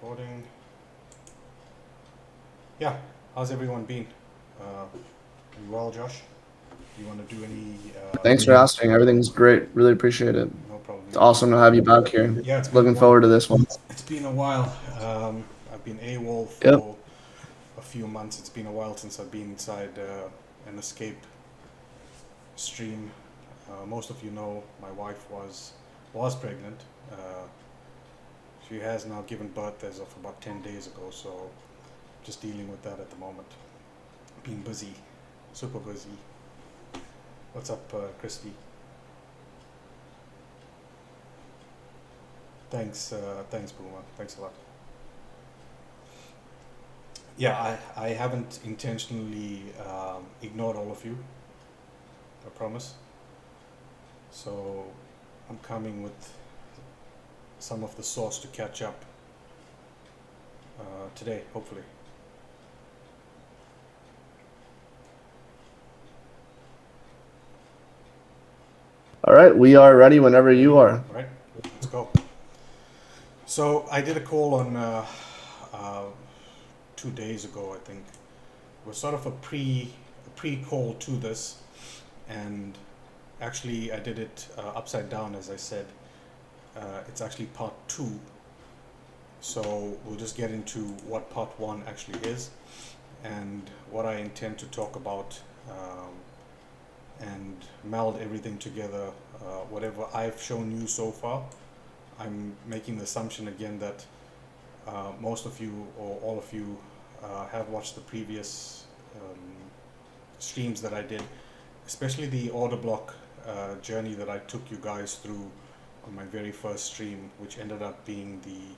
Recording. Yeah, how's everyone been? You well, Josh? You want to do any? Thanks for asking. Everything's great. Really appreciate it. No problem. It's awesome to have you back here. Yeah, it's been a Looking while. forward to this one. It's been a while. I've been AWOL Yep. for a few months. It's been a while since I've been inside an escape stream. Most of you know my wife was pregnant. She has now given birth as of about 10 days ago. So just dealing with that at the moment. Been busy, super busy. What's up, Christy? Thanks, Boomer. Thanks a lot. Yeah, I haven't intentionally ignored all of you, I promise. So I'm coming with some of the sauce to catch up today, hopefully. All right. We are ready whenever you are. All right, let's go. So I did a call on 2 days ago, I think. It was sort of a pre-call to this, and actually I did it upside down, as I said. It's actually part two, so we'll just get into what part one actually is and what I intend to talk about, and meld everything together. Whatever I've shown you so far, I'm making the assumption again that most of you or all of you have watched the previous streams that I did, especially the order block journey that I took you guys through on my very first stream, which ended up being the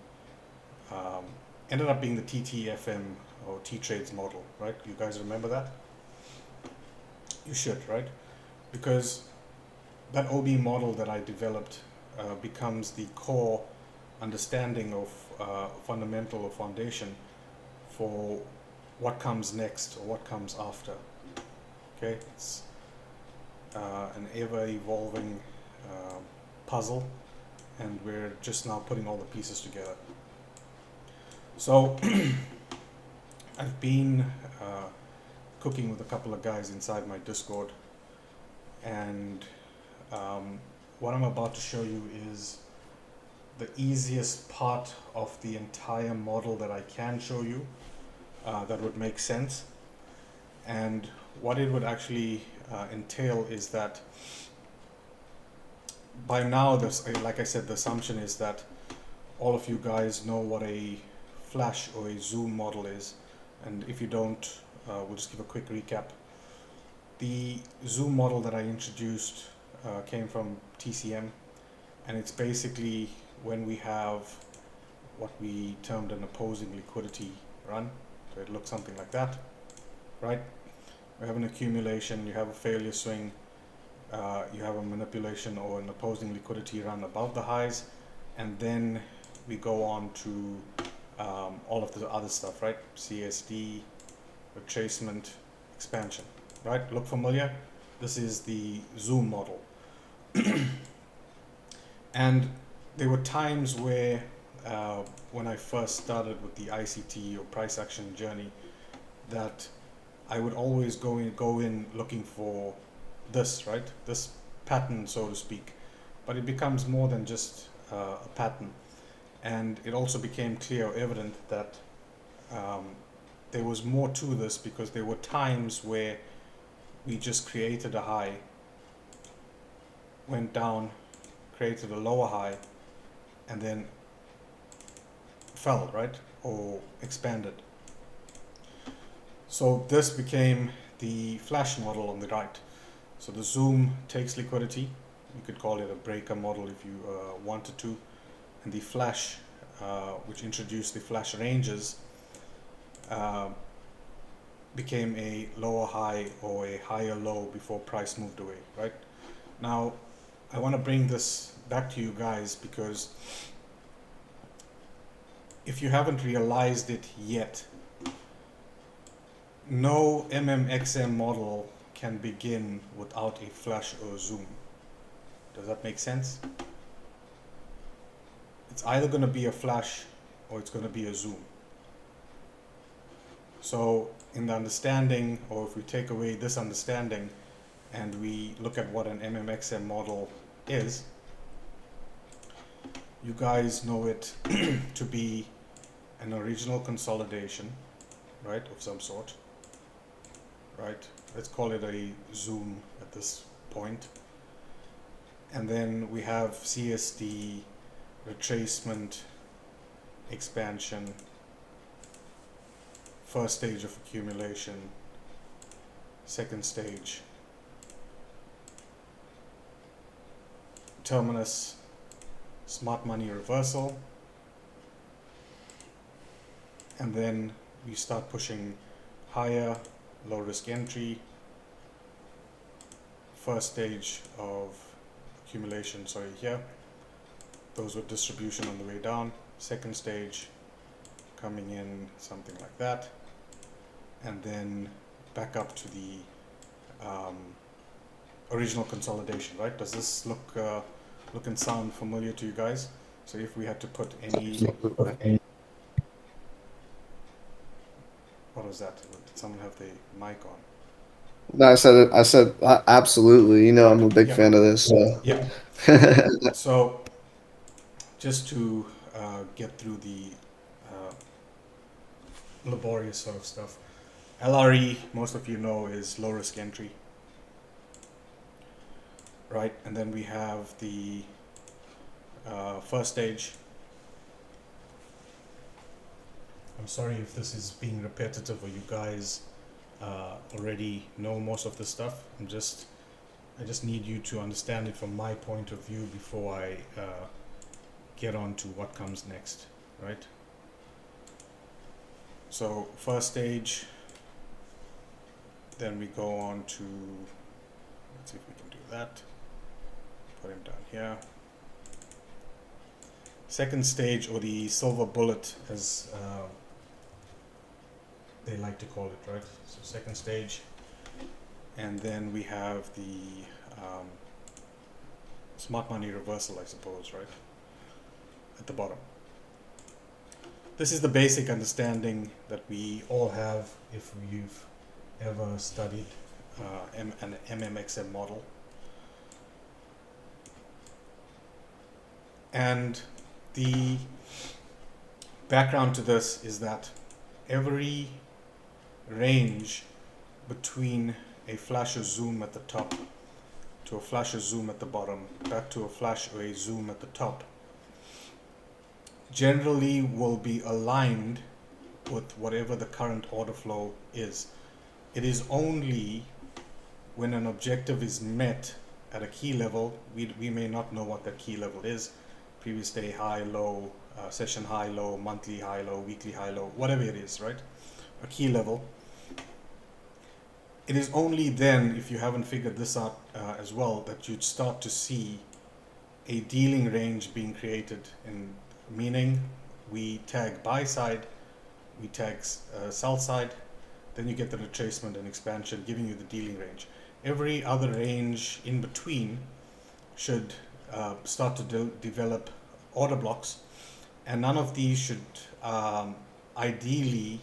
TTFM or T Trades model, right? You guys remember that? You should, right? Because that OB model that I developed becomes the core understanding of fundamental or foundation for what comes next or what comes after. Okay, it's an ever-evolving puzzle, and we're just now putting all the pieces together. So I've been cooking with a couple of guys inside my Discord, and what I'm about to show you is the easiest part of the entire model that I can show you that would make sense. And what it would actually entail is that by now, like I said, the assumption is that all of you guys know what a flash or a zoom model is, and if you don't, we'll just give a quick recap. The zoom model that I introduced came from TCM, and it's basically when we have what we termed an opposing liquidity run. So it looks something like that, right? We have an accumulation, you have a failure swing, you have a manipulation or an opposing liquidity run above the highs, and then we go on to all of the other stuff, right? CSD, retracement, expansion, right? Look familiar? This is the zoom model. And there were times where when I first started with the ICT or price action journey, that I would always go in looking for this, right? This pattern, so to speak. But it becomes more than just a pattern. And it also became clear, evident that there was more to this, because there were times where we just created a high, went down, created a lower high, and then fell, right? Or expanded. So this became the flash model on the right. So the zoom takes liquidity. You could call it a breaker model if you wanted to. And the flash, which introduced the flash ranges, became a lower high or a higher low before price moved away, right? Now, I want to bring this back to you guys, because if you haven't realized it yet, no MMXM model can begin without a flash or zoom. Does that make sense? It's either going to be a flash or it's going to be a zoom. So in the understanding, or if we take away this understanding and we look at what an MMXM model is, you guys know it to be an original consolidation, right, of some sort, right? Let's call it a zoom at this point. And then we have CSD, retracement, expansion, first stage of accumulation, second stage, terminus, smart money reversal, and then we start pushing higher, low risk entry, first stage of accumulation, sorry, here, those with distribution on the way down, second stage coming in something like that, and then back up to the original consolidation, right? Does this look and sound familiar to you guys? So if we had to put any, what was that? Did someone have the mic on? No, I said absolutely. You know, I'm a big Yeah. fan of this. So. Yeah. So just to get through the laborious sort of stuff, LRE, most of you know, is low risk entry, right? And then we have the first stage. I'm sorry if this is being repetitive or you guys already know most of this stuff. I just need you to understand it from my point of view before I get on to what comes next, right? So first stage, then we go on to, let's see if we can do that. Put him down here. Second stage, or the silver bullet, as they like to call it, right? So second stage, and then we have the smart money reversal, I suppose, right? At the bottom. This is the basic understanding that we all have if you've ever studied an MMXM model. And the background to this is that every range between a flash or zoom at the top to a flash or zoom at the bottom, back to a flash or a zoom at the top, generally will be aligned with whatever the current order flow is. It is only when an objective is met at a key level, we may not know what that key level is, previous day high, low, session high, low, monthly high, low, weekly high, low, whatever it is, right? A key level. It is only then, if you haven't figured this out as well, that you'd start to see a dealing range being created, in meaning we tag buy side, we tag sell side, then you get the retracement and expansion giving you the dealing range. Every other range in between should start to develop order blocks, and none of these should ideally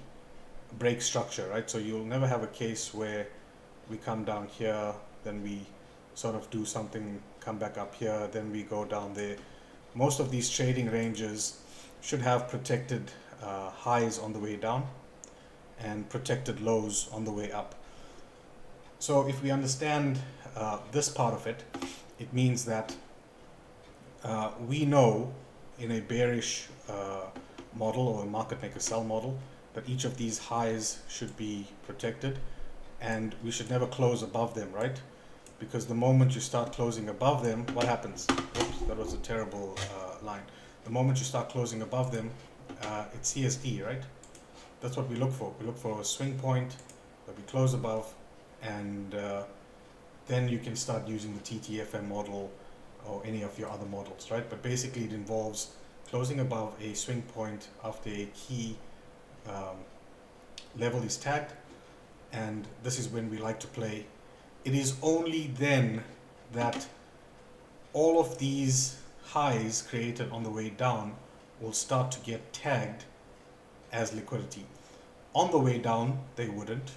break structure, right? So you'll never have a case where we come down here, then we sort of do something, come back up here, then we go down there. Most of these trading ranges should have protected highs on the way down and protected lows on the way up. So if we understand this part of it, it means that we know in a bearish model or a market maker sell model that each of these highs should be protected, and we should never close above them, right? Because the moment you start closing above them, what happens? Oops, that was a terrible line. The moment you start closing above them, it's CSD, right? That's what we look for. We look for a swing point that we close above, and then you can start using the TTFM model or any of your other models, right? But basically it involves closing above a swing point after a key level is tagged, and this is when we like to play. It is only then that all of these highs created on the way down will start to get tagged as liquidity. On the way down, they wouldn't.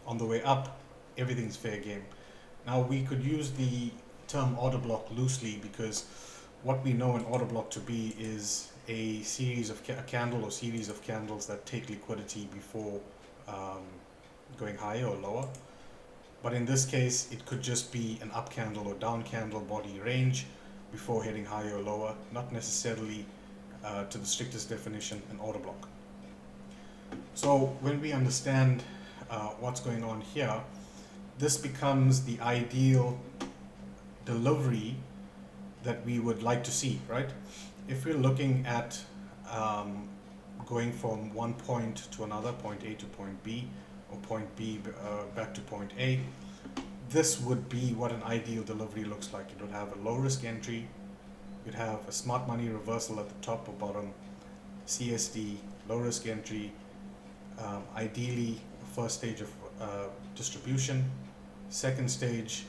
On the way up, everything's fair game. Now, we could use the term order block loosely because what we know an order block to be is a series of a candle or series of candles that take liquidity before going higher or lower. But in this case, it could just be an up candle or down candle body range before heading higher or lower, not necessarily to the strictest definition an order block. So when we understand what's going on here, this becomes the ideal delivery that we would like to see, right? If we're looking at going from one point to another, point A to point B, or point B back to point A, this would be what an ideal delivery looks like. It would have a low risk entry, you'd have a smart money reversal at the top or bottom, CSD, low risk entry, ideally first stage of distribution, second stage,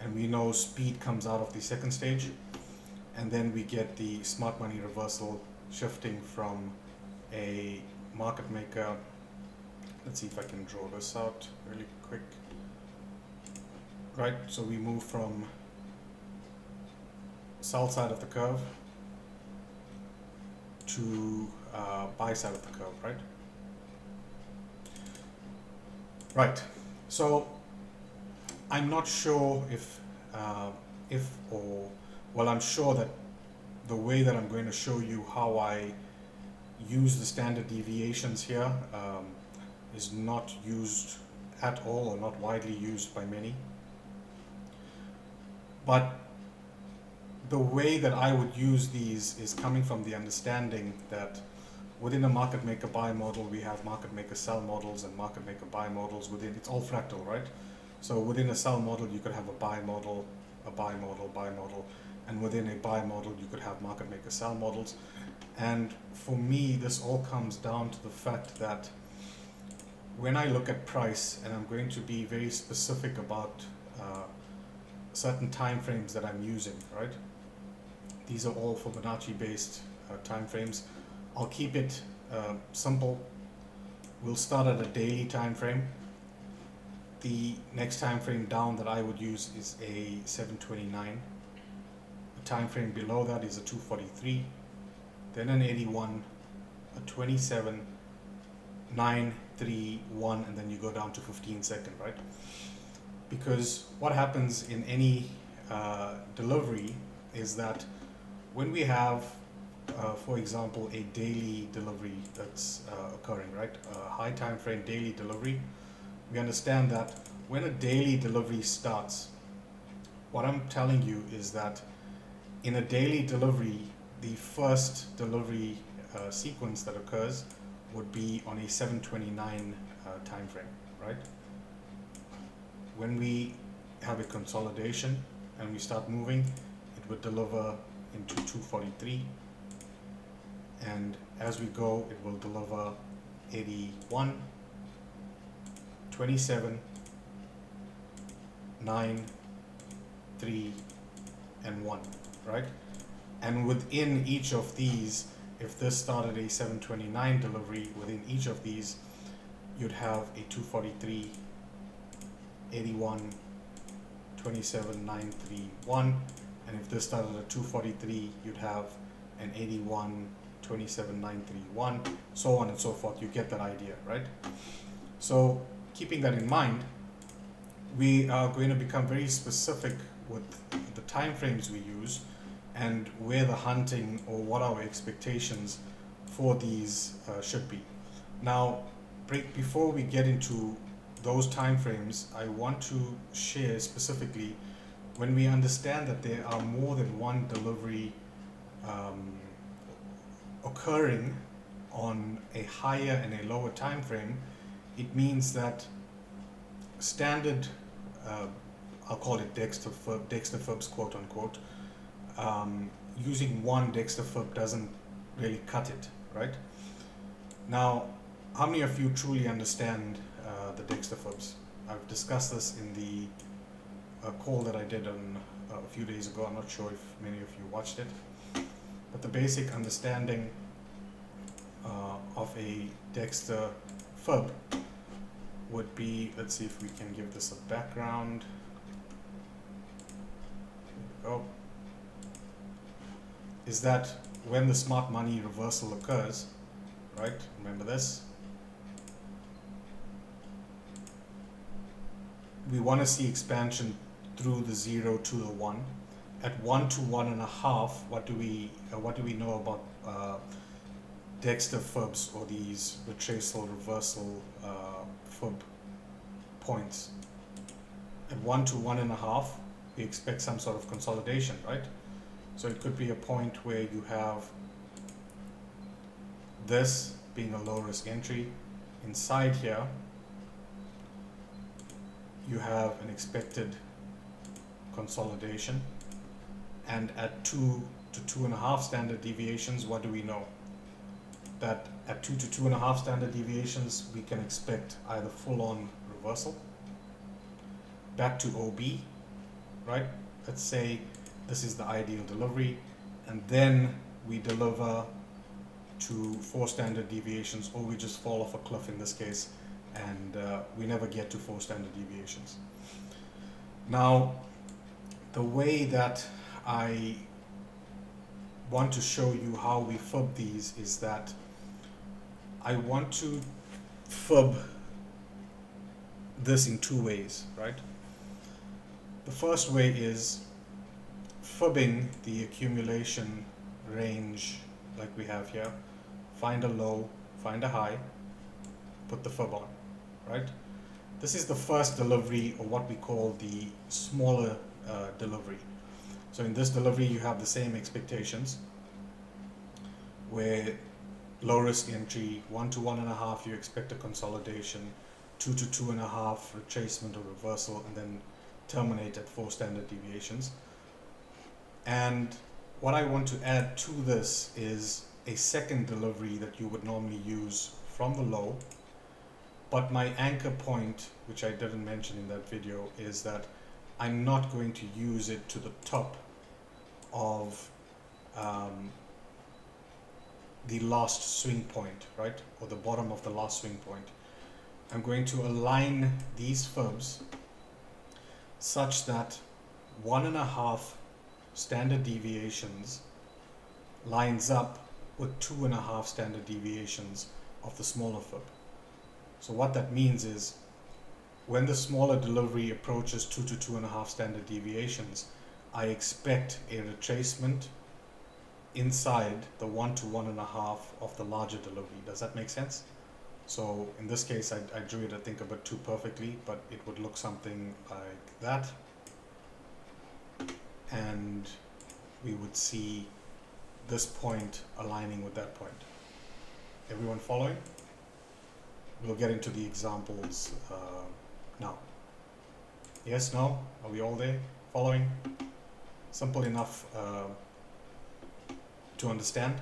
and we know speed comes out of the second stage, and then we get the smart money reversal shifting from a market maker. Let's see if I can draw this out really quick. Right, so we move from sell side of the curve to buy side of the curve, right? Right, so I'm not sure I'm sure that the way that I'm going to show you how I use the standard deviations here is not used at all or not widely used by many. But the way that I would use these is coming from the understanding that within a market maker buy model, we have market maker sell models and market maker buy models within, it's all fractal, right? So within a sell model, you could have a buy model, buy model, and within a buy model, you could have market maker sell models. And for me, this all comes down to the fact that when I look at price, and I'm going to be very specific about certain time frames that I'm using, right? These are all Fibonacci based time frames. I'll keep it simple. We'll start at a daily time frame. The next time frame down that I would use is a 729. The time frame below that is a 243, then an 81, a 27, 9, 3, 1, and then you go down to 15 second, right? Because what happens in any delivery is that when we have, for example, a daily delivery that's occurring, right? A high time frame daily delivery, we understand that when a daily delivery starts, what I'm telling you is that in a daily delivery, the first delivery sequence that occurs would be on a 729 time frame, right? When we have a consolidation and we start moving, it would deliver into 243, and as we go, it will deliver 81, 27, 9, 3, and 1, right? And within each of these, if this started a 729 delivery, within each of these, you'd have a 243, 81, 27, 9, 3, 1. And if this started at 243, you'd have an 81, 27, 9, 3, 1, so on and so forth. You get that idea, right? So keeping that in mind, we are going to become very specific with the time frames we use and where the hunting or what our expectations for these should be. Now, before we get into those time frames, I want to share specifically when we understand that there are more than one delivery occurring on a higher and a lower time frame, it means that standard, I'll call it Dexter fibs, quote unquote, using one Dexter fib doesn't really cut it, right? Now, how many of you truly understand the Dexter fibs? I've discussed this in the call that I did on a few days ago. I'm not sure if many of you watched it. but the basic understanding of a Dexter fib would be, let's see if we can give this a background. There we go. Is that when the smart money reversal occurs, right? Remember this. We want to see expansion through the 0 to the 1. At 1 to 1.5, what do we know about Dexter fibs, or these retracel reversal fib points? At 1 to 1.5, we expect some sort of consolidation, right? So it could be a point where you have this being a low risk entry. Inside here, you have an expected consolidation. And at 2 to 2.5 standard deviations, what do we know? That at 2 to 2.5 standard deviations, we can expect either full-on reversal back to OB, right? Let's say this is the ideal delivery, and then we deliver to 4 standard deviations, or we just fall off a cliff in this case, and we never get to 4 standard deviations. Now, the way that I want to show you how we fib these is that I want to fib this in 2 ways, right? The first way is fibbing the accumulation range like we have here. Find a low, find a high, put the fib on, right? This is the first delivery, or what we call the smaller delivery. So in this delivery, you have the same expectations, where low risk entry, 1 to 1.5, you expect a consolidation, 2 to 2.5, retracement or reversal, and then terminate at 4 standard deviations. And what I want to add to this is a second delivery that you would normally use from the low, but my anchor point, which I didn't mention in that video, is that I'm not going to use it to the top of the last swing point, right? Or the bottom of the last swing point. I'm going to align these fibs such that 1.5 standard deviations lines up with 2.5 standard deviations of the smaller fib. So what that means is, when the smaller delivery approaches 2 to 2.5 standard deviations, I expect a retracement inside the 1 to 1.5 of the larger delivery. Does that make sense? So in this case, I drew it, I think, a bit too perfectly, but it would look something like that. And we would see this point aligning with that point. Everyone following? We'll get into the examples now. Yes, no? Are we all there? Following? Simple enough to understand.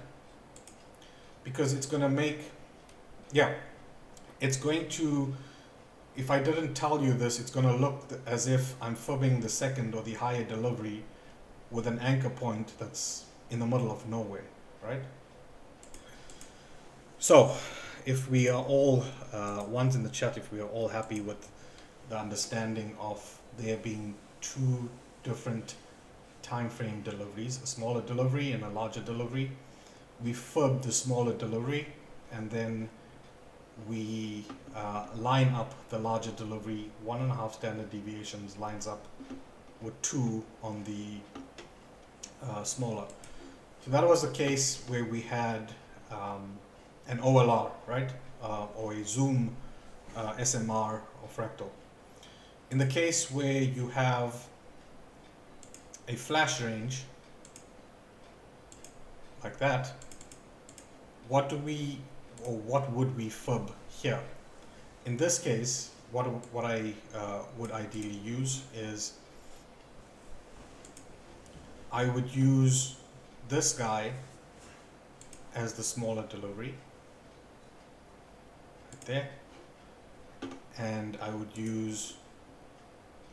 Because it's going to make, it's going to, if I didn't tell you this, it's going to look as if I'm fibbing the second or the higher delivery with an anchor point that's in the middle of nowhere, right? So, if we are all, ones in the chat, if we are all happy with the understanding of there being 2 different time frame deliveries, a smaller delivery and a larger delivery, we fib the smaller delivery, and then we line up the larger delivery, 1.5 standard deviations lines up with 2 on the smaller. So that was the case where we had an OLR, right? Or a zoom SMR or fractal. In the case where you have a flash range like that, what would we fib here? In this case, what I would ideally use is, I would use this guy as the smaller delivery, right there, and I would use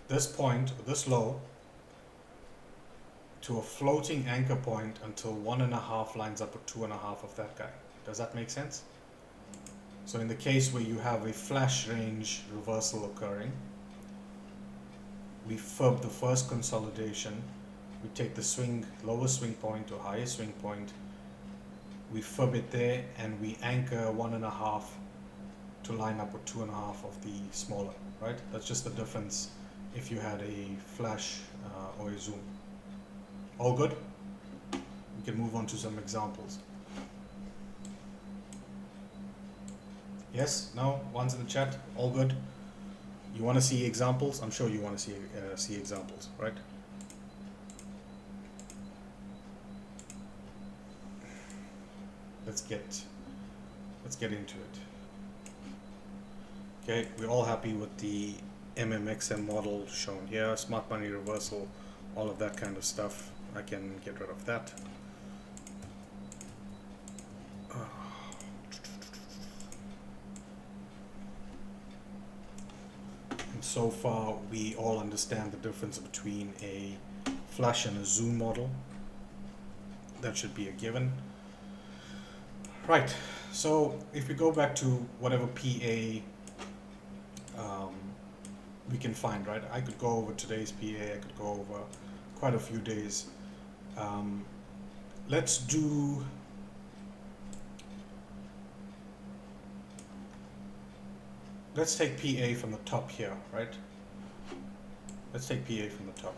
this point, this low, to a floating anchor point until 1.5 lines up with 2.5 of that guy. Does that make sense? So in the case where you have a flash range reversal occurring, we fib the first consolidation, we take the lower swing point or higher swing point, we fib it there, and we anchor 1.5 to line up with 2.5 of the smaller, right? That's just the difference if you had a flash or a zoom. All good? We can move on to some examples. Yes? No? One's in the chat? All good? You want to see examples? I'm sure you want to see examples, right? Let's get into it. Okay, we're all happy with the MMXM model shown here, smart money reversal, all of that kind of stuff. I can get rid of that. And so far, we all understand the difference between a flash and a zoom model. That should be a given. Right, so if we go back to whatever PA we can find, right? I could go over today's PA, I could go over quite a few days. Let's take PA from the top here, right? Let's take PA from the top.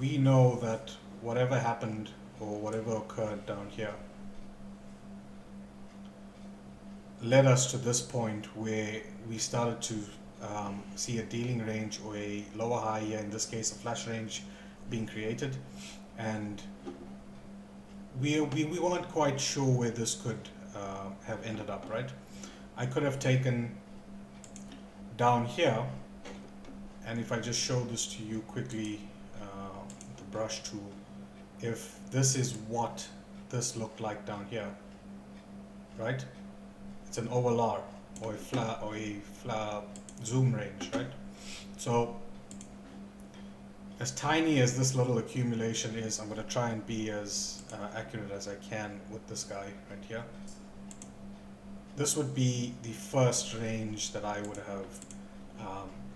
We know that whatever happened or whatever occurred down here led us to this point where we started to see a dealing range or a lower high here, in this case a flash range being created, and we weren't quite sure where this could have ended up, right? I could have taken down here, and if I just show this to you quickly, the brush tool, if this is what this looked like down here, right? It's an OLR or a flat zoom range, right? So as tiny as this little accumulation is, I'm going to try and be as accurate as I can with this guy right here. This would be the first range that I would have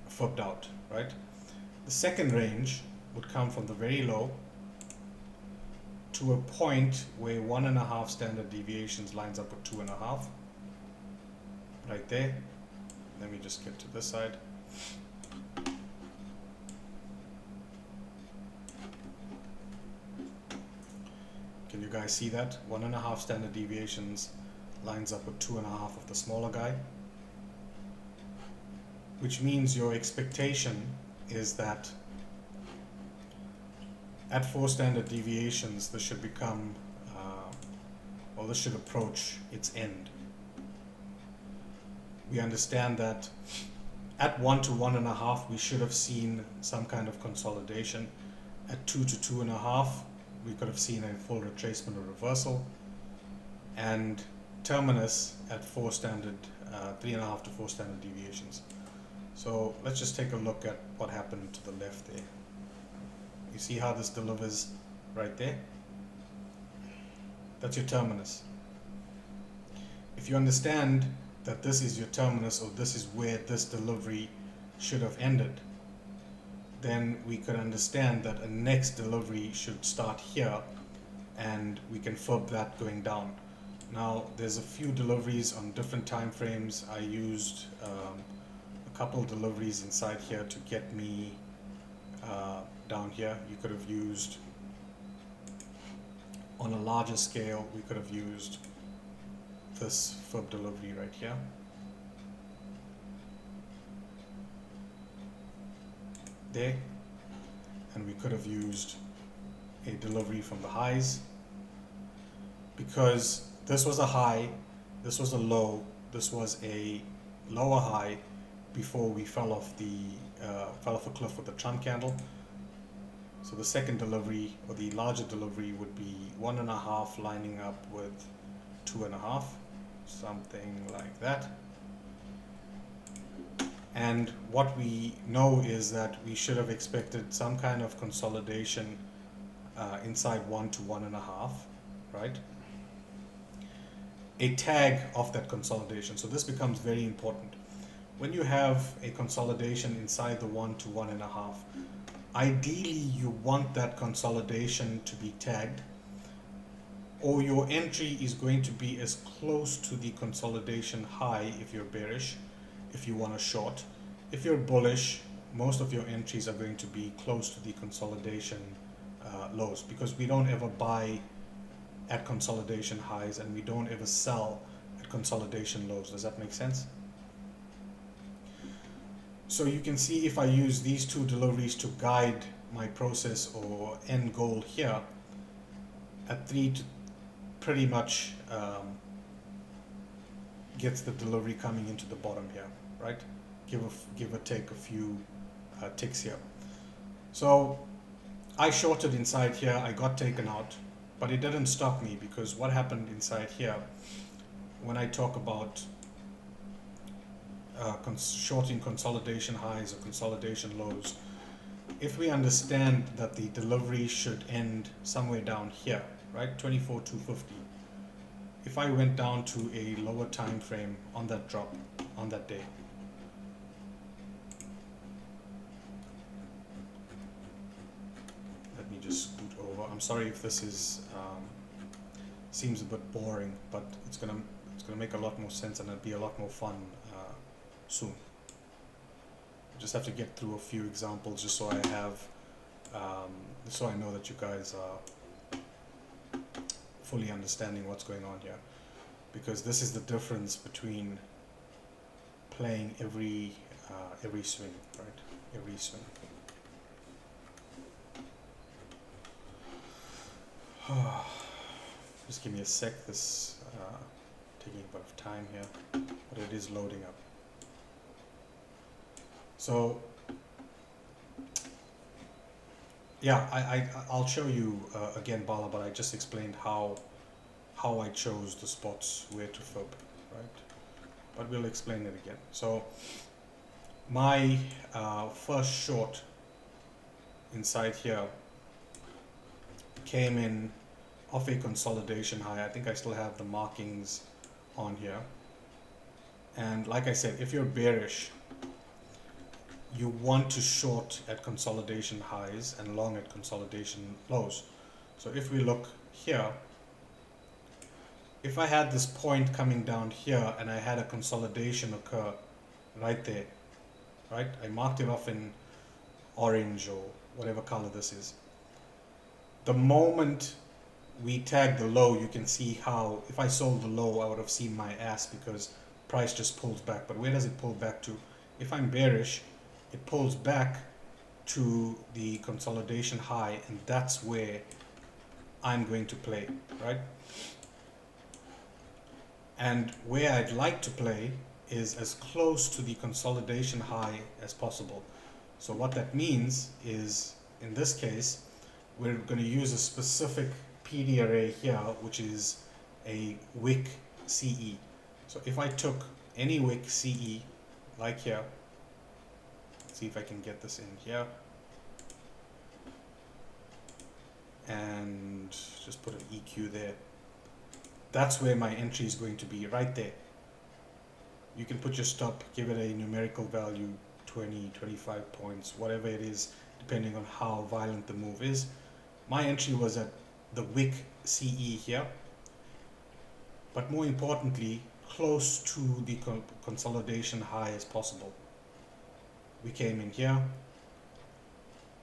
fibbed out, right? The second range would come from the very low to a point where 1.5 standard deviations lines up with 2.5. Right there. Let me just get to this side. Can you guys see that? 1.5 standard deviations lines up with 2.5 of the smaller guy. Which means your expectation is that at 4 standard deviations, this should become, or this should approach its end. We understand that at 1 to 1.5, we should have seen some kind of consolidation. At 2 to 2.5, we could have seen a full retracement or reversal. And terminus at 4 standard, 3.5 to 4 standard deviations. So let's just take a look at what happened to the left there. You see how this delivers right there? That's your terminus. If you understand that this is your terminus, or this is where this delivery should have ended, then we could understand that a next delivery should start here, and we can fib that going down. Now, there's a few deliveries on different time frames. I used a couple deliveries inside here to get me down here. You could have used, on a larger scale, we could have used this fib delivery right here. There. And we could have used a delivery from the highs, because this was a high, this was a low, this was a lower high before we fell off a cliff with the Trump candle. So the second delivery, or the larger delivery, would be 1.5 lining up with 2.5, something like that. And what we know is that we should have expected some kind of consolidation inside 1 to 1.5, right? A tag of that consolidation. So this becomes very important. When you have a consolidation inside the 1 to 1.5, ideally you want that consolidation to be tagged, or your entry is going to be as close to the consolidation high if you're bearish, if you want to short. If you're bullish, most of your entries are going to be close to the consolidation lows, because we don't ever buy at consolidation highs and we don't ever sell at consolidation lows. Does that make sense? So you can see if I use these two deliveries to guide my process or end goal here, at 3 to pretty much gets the delivery coming into the bottom here, right? Give or take a few ticks here. So I shorted inside here, I got taken out, but it didn't stop me, because what happened inside here, when I talk about shorting consolidation highs or consolidation lows, if we understand that the delivery should end somewhere down here, right, 24,250, if I went down to a lower time frame on that drop on that day, let me just scoot over. I'm sorry if this is seems a bit boring, but it's gonna make a lot more sense and it'll be a lot more fun soon. Just have to get through a few examples just so I have so I know that you guys are fully understanding what's going on here, because this is the difference between playing every swing, right? Every swing. Just give me a sec. This taking a bit of time here, but it is loading up. So yeah, I'll show you again, Bala, but I just explained how I chose the spots where to fib, right? But we'll explain it again. So my first short inside here came in off a consolidation high. I think I still have the markings on here. And like I said, if you're bearish, you want to short at consolidation highs and long at consolidation lows. So if we look here, if I had this point coming down here and I had a consolidation occur right there, right? I marked it off in orange or whatever color this is. The moment we tag the low, you can see how if I sold the low, I would have seen my ass, because price just pulls back. But where does it pull back to? If I'm bearish, it pulls back to the consolidation high, and that's where I'm going to play, right? And where I'd like to play is as close to the consolidation high as possible. So what that means is, in this case, we're going to use a specific PD array here, which is a wick CE. So if I took any wick CE, like here, see if I can get this in here, and just put an EQ there. That's where my entry is going to be, right there. You can put your stop, give it a numerical value, 20, 25 points, whatever it is, depending on how violent the move is. My entry was at the wick CE here, but more importantly, close to the consolidation high as possible. We came in here,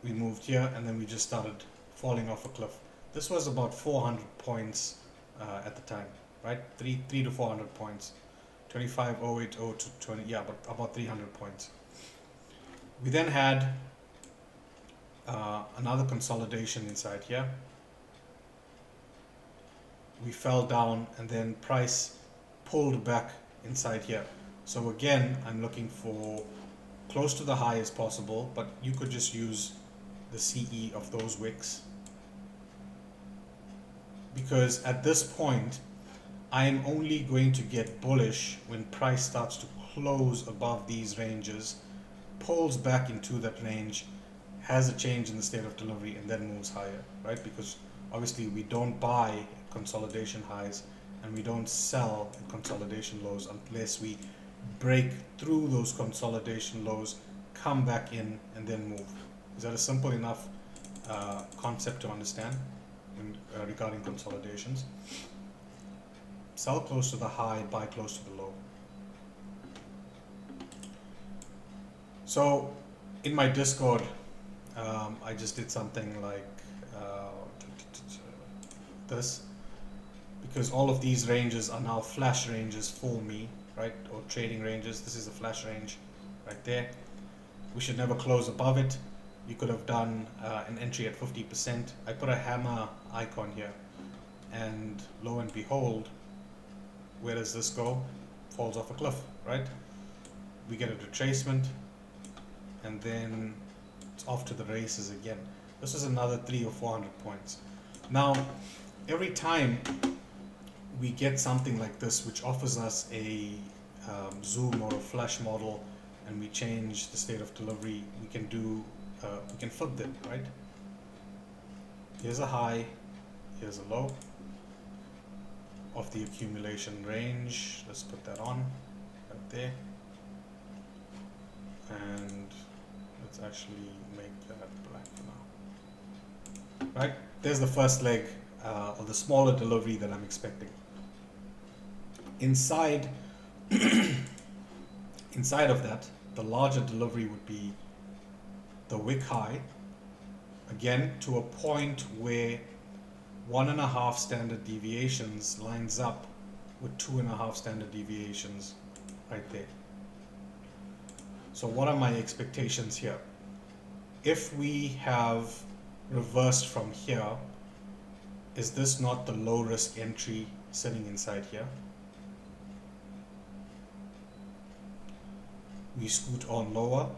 we moved here, and then we just started falling off a cliff. This was about 400 points at the time, right? 3 to 400 points. 25,080 to 20, yeah, but about 300 points. We then had another consolidation inside here. We fell down, and then price pulled back inside here. So again, I'm looking for close to the high as possible, but you could just use the CE of those wicks, because at this point I am only going to get bullish when price starts to close above these ranges, pulls back into that range, has a change in the state of delivery and then moves higher, right? Because obviously we don't buy consolidation highs and we don't sell at consolidation lows unless we break through those consolidation lows, come back in, and then move. Is that a simple enough concept to understand regarding consolidations? Sell close to the high, buy close to the low. So in my Discord, I just did something like this, because all of these ranges are now flash ranges for me, right? Or trading ranges. This is a flash range right there. We should never close above it. You could have done an entry at 50%. I put a hammer icon here, and lo and behold, where does this go? Falls off a cliff, right? We get a retracement, and then it's off to the races again. This is another 300 or 400 points. Now, every time we get something like this, which offers us a zoom or a flash model, and we change the state of delivery, we can do, we can flip them, right? Here's a high, here's a low of the accumulation range. Let's put that on right there, and let's actually make that black for now. Right, there's the first leg, or the smaller delivery that I'm expecting. Inside inside of that, the larger delivery would be the wick high, again to a point where 1.5 standard deviations lines up with 2.5 standard deviations right there. So what are my expectations here? If we have reversed from here, is this not the low risk entry sitting inside here? We scoot on lower,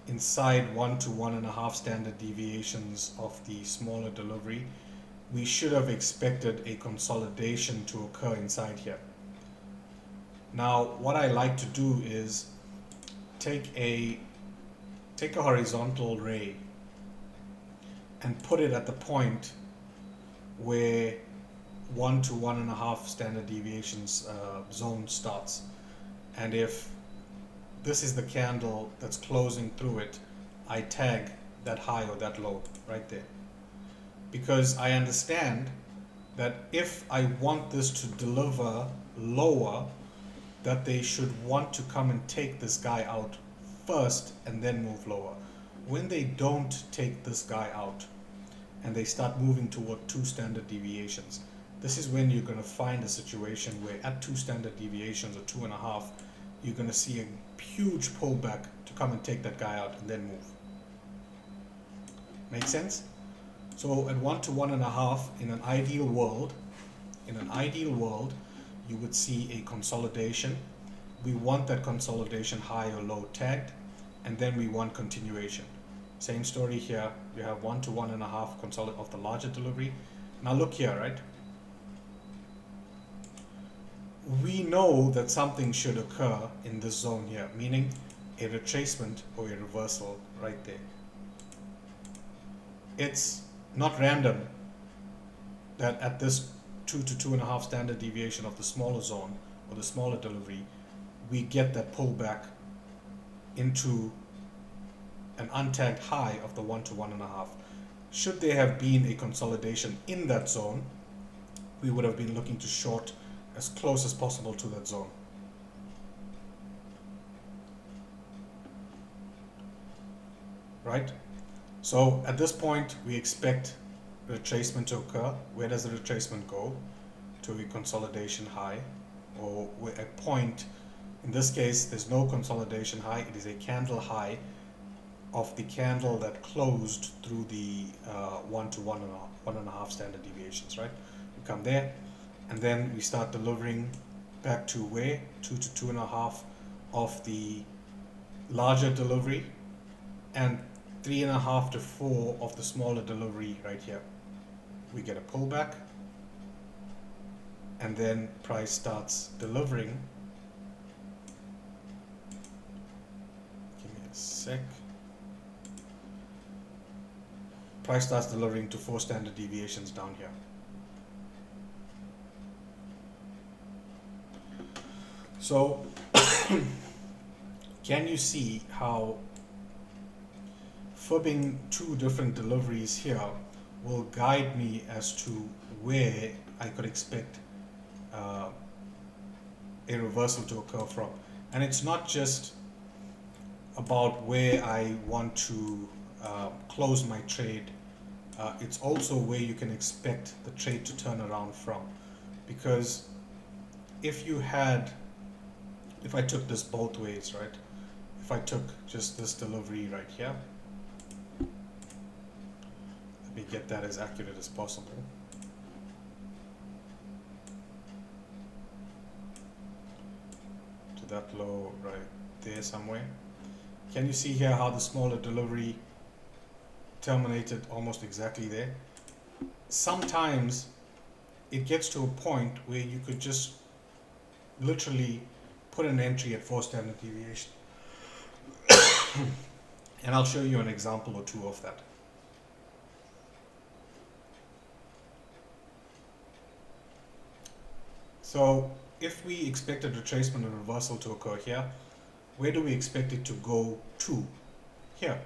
inside 1 to 1.5 standard deviations of the smaller delivery. We should have expected a consolidation to occur inside here. Now, what I like to do is take a horizontal ray and put it at the point where 1 to 1.5 standard deviations zone starts. And if this is the candle that's closing through it, I tag that high or that low right there. Because I understand that if I want this to deliver lower, that they should want to come and take this guy out first and then move lower. When they don't take this guy out and they start moving toward 2 standard deviations, this is when you're going to find a situation where at 2 standard deviations or 2.5, you're going to see a huge pullback to come and take that guy out and then move. Make sense? So at 1 to 1.5, in an ideal world, you would see a consolidation. We want that consolidation high or low tagged, and then we want continuation. Same story here. You have 1 to 1.5 consolidate of the larger delivery. Now look here, right? We know that something should occur in this zone here, meaning a retracement or a reversal right there. It's not random that at this 2 to 2.5 standard deviation of the smaller zone or the smaller delivery, we get that pullback into an untagged high of the 1 to 1.5. Should there have been a consolidation in that zone, we would have been looking to short as close as possible to that zone. Right? So at this point, we expect retracement to occur. Where does the retracement go? To a consolidation high, or a point. In this case, there's no consolidation high. It is a candle high of the candle that closed through the 1 to 1.5 standard deviations, right? We come there, and then we start delivering back to where? 2 to 2.5 of the larger delivery, and 3.5 to 4 of the smaller delivery right here. We get a pullback, and then price starts delivering. Give me a sec. I start delivering to 4 standard deviations down here. So can you see how fibbing 2 different deliveries here will guide me as to where I could expect a reversal to occur from? And it's not just about where I want to close my trade, it's also where you can expect the trade to turn around from. Because if I took this both ways, right? If I took just this delivery right here, let me get that as accurate as possible. To that low right there somewhere. Can you see here how the smaller delivery terminated almost exactly there? Sometimes it gets to a point where you could just literally put an entry at 4 standard deviation. And I'll show you an example or two of that. So if we expect a retracement and reversal to occur here, where do we expect it to go to? Here.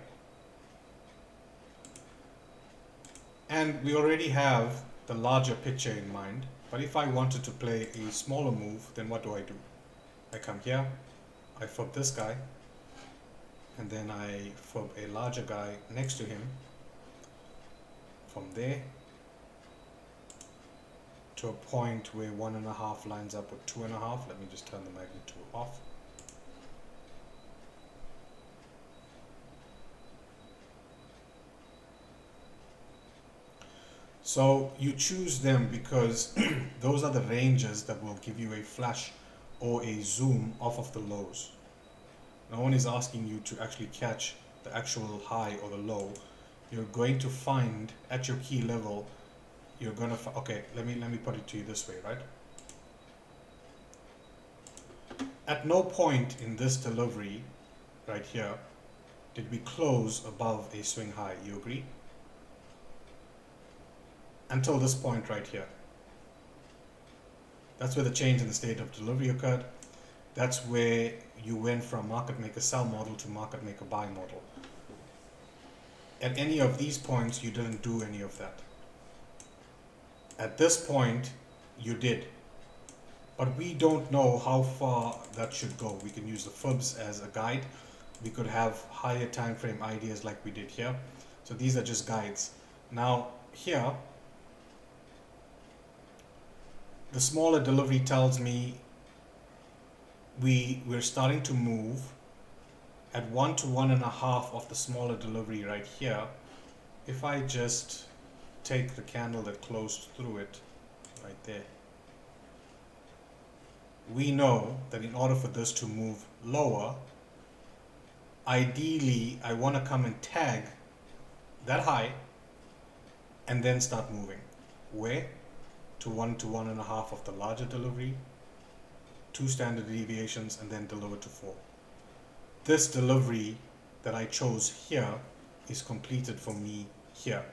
And we already have the larger picture in mind, but if I wanted to play a smaller move, then what do? I come here, I flip this guy, and then I flip a larger guy next to him. From there to a point where 1.5 lines up with 2.5. Let me just turn the magnitude off. So you choose them because those are the ranges that will give you a flash or a zoom off of the lows. No one is asking you to actually catch the actual high or the low. You're going to find at your key level, you're going to okay, let me put it to you this way, right? At no point in this delivery right here did we close above a swing high. You agree? Until this point right here. That's where the change in the state of delivery occurred. That's where you went from market maker sell model to market maker buy model. At any of these points, you didn't do any of that. At this point, you did. But we don't know how far that should go. We can use the fibs as a guide. We could have higher time frame ideas like we did here. So these are just guides. Now here, the smaller delivery tells me we're starting to move at 1 to 1.5 of the smaller delivery right here. If I just take the candle that closed through it right there, we know that in order for this to move lower, ideally I want to come and tag that high and then start moving. Where? To 1 to 1.5 of the larger delivery, 2 standard deviations, and then deliver to 4. This delivery that I chose here is completed for me here,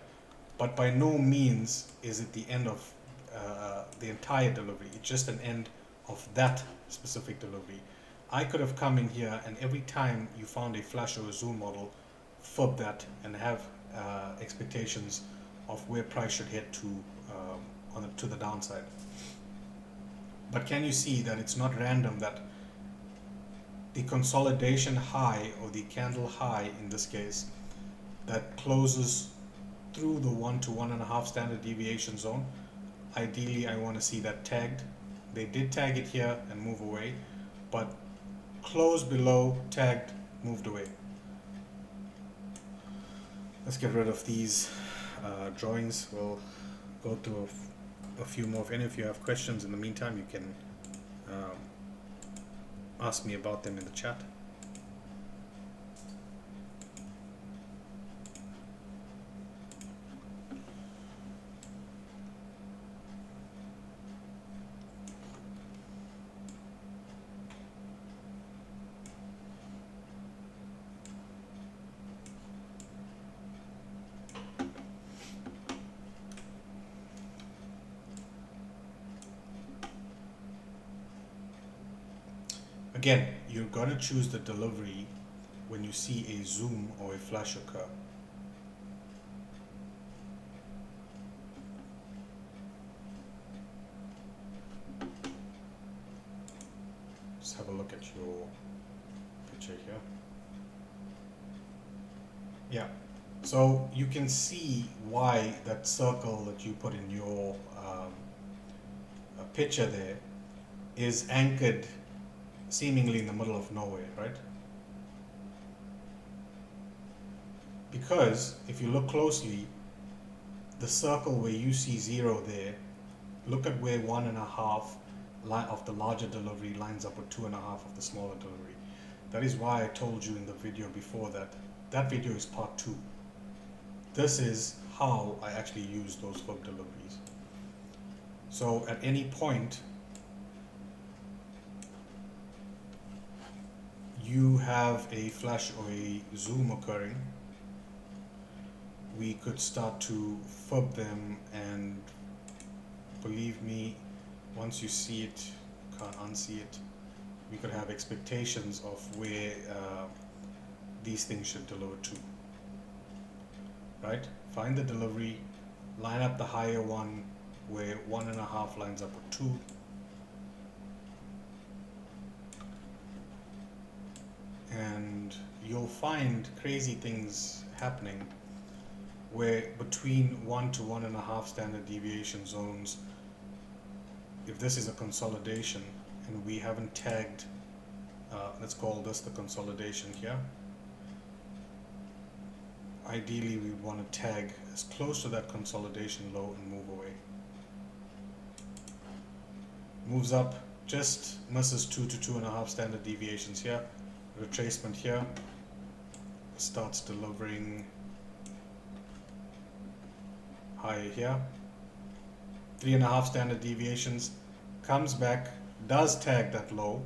but by no means is it the end of the entire delivery. It's just an end of that specific delivery. I could have come in here and every time you found a flash or a zoom model, fib that and have expectations of where price should head to to the downside. But can you see that it's not random that the consolidation high or the candle high in this case that closes through the 1 to 1.5 standard deviation zone, ideally I want to see that tagged. They did tag it here and move away, but close below, tagged, moved away. Let's get rid of these drawings. We'll go through a few more. If any of you have questions in the meantime, you can ask me about them in the chat. Again, you're going to choose the delivery when you see a zoom or a flash occur. Just have a look at your picture here. Yeah, so you can see why that circle that you put in your picture there is anchored seemingly in the middle of nowhere, right? Because if you look closely, the circle where you see 0 there, look at where 1.5 of the larger delivery lines up with 2.5 of the smaller delivery. That is why I told you in the video before that video is part 2. This is how I actually use those FOB deliveries. So at any point you have a flash or a zoom occurring, we could start to FOB them, and believe me, once you see it, you can't unsee it. We could have expectations of where these things should deliver to. Right? Find the delivery, line up the higher one where 1.5 lines up with 2. And you'll find crazy things happening where between 1 to 1.5 standard deviation zones, if this is a consolidation and we haven't tagged, let's call this the consolidation here. Ideally, we want to tag as close to that consolidation low and move away. Moves up, just misses 2 to 2.5 standard deviations here. Retracement here. Starts delivering higher here. 3.5 standard deviations. Comes back, does tag that low,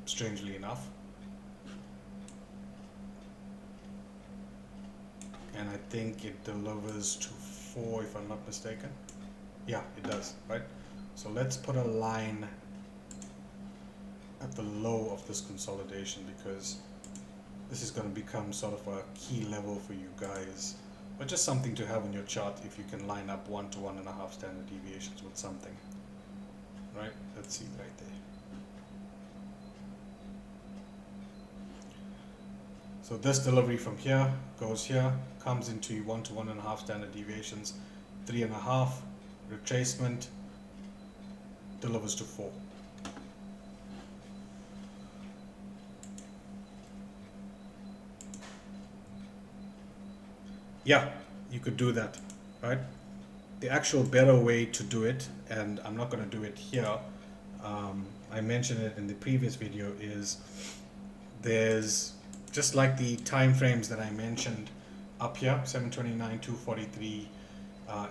strangely enough. And I think it delivers to 4 if I'm not mistaken. Yeah, it does, right? So let's put a line at the low of this consolidation, because this is going to become sort of a key level for you guys, but just something to have on your chart if you can line up 1 to 1.5 standard deviations with something, right? Let's see right there. So this delivery from here goes here, comes into 1 to 1.5 standard deviations, 3.5, retracement, delivers to 4. Yeah, you could do that, right? The actual better way to do it, and I'm not going to do it here, I mentioned it in the previous video, is there's just like the time frames that I mentioned up here, 729, 243,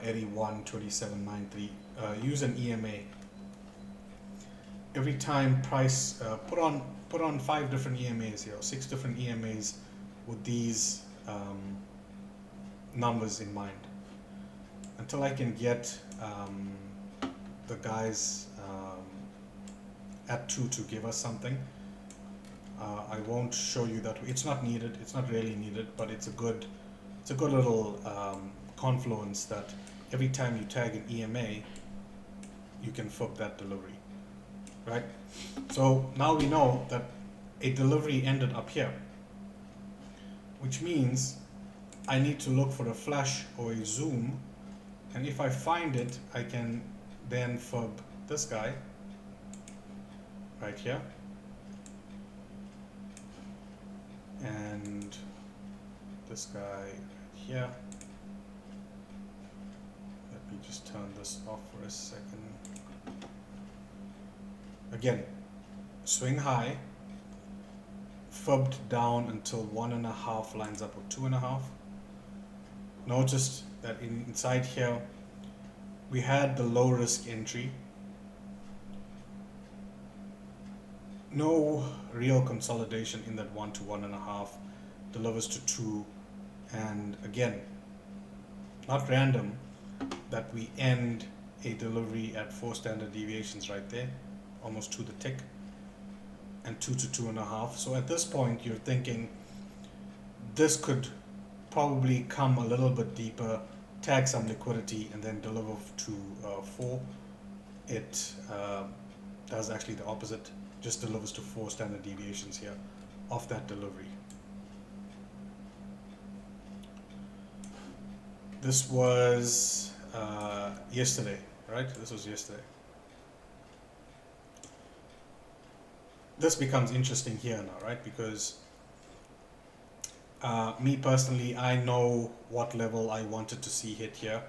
81, 2793, use an EMA. Every time price, put on 5 different EMAs here, or 6 different EMAs with these numbers in mind, until I can get the guys at 2 to give us something. I won't show you that. It's not needed. It's not really needed, but it's a good little confluence that every time you tag an EMA, you can FOB that delivery, right? So now we know that a delivery ended up here, which means I need to look for a flash or a zoom, and if I find it, I can then FOB this guy right here, and this guy right here. Let me just turn this off for a second. Again, swing high, FOB'd down until 1.5 lines up with 2.5. Notice that inside here we had the low risk entry, no real consolidation in that 1 to 1.5, delivers to 2, and again, not random that we end a delivery at 4 standard deviations right there, almost to the tick. and 2 to 2.5. So at this point, you're thinking this could probably come a little bit deeper, tag some liquidity, and then deliver to 4. It does actually the opposite, just delivers to 4 standard deviations here of that delivery. This was yesterday, right? This was yesterday. This becomes interesting here now, right? Because me personally, I know what level I wanted to see hit here.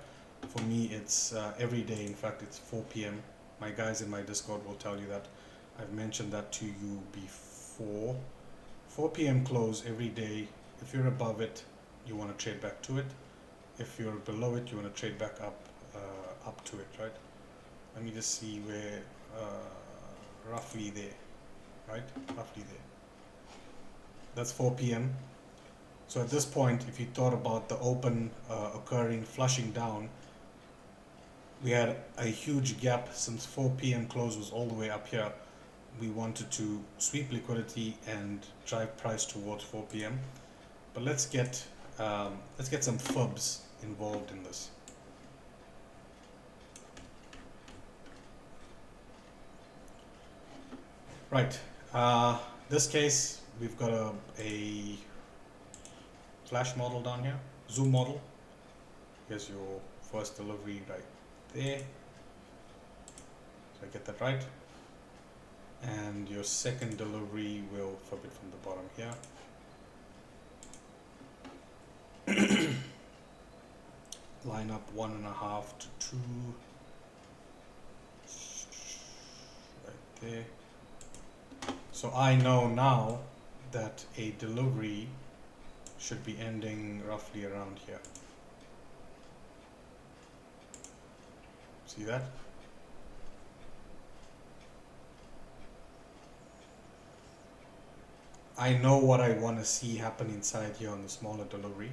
For me, it's every day. In fact, it's 4 p.m. My guys in my Discord will tell you that. I've mentioned that to you before. 4 p.m. close every day. If you're above it, you want to trade back to it. If you're below it, you want to trade back up to it, right? Let me just see where, roughly there, right? Roughly there. That's 4 p.m. So at this point, if you thought about the open occurring, flushing down, we had a huge gap since 4 p.m. close was all the way up here. We wanted to sweep liquidity and drive price towards 4 p.m. But let's get some fibs involved in this. Right. This case, we've got a flash model down here, zoom model. Here's your first delivery right there. Did I get that right? And your second delivery will fib it from the bottom here. Line up 1.5 to 2 right there. So I know now that a delivery should be ending roughly around here. See that? I know what I want to see happen inside here on the smaller delivery.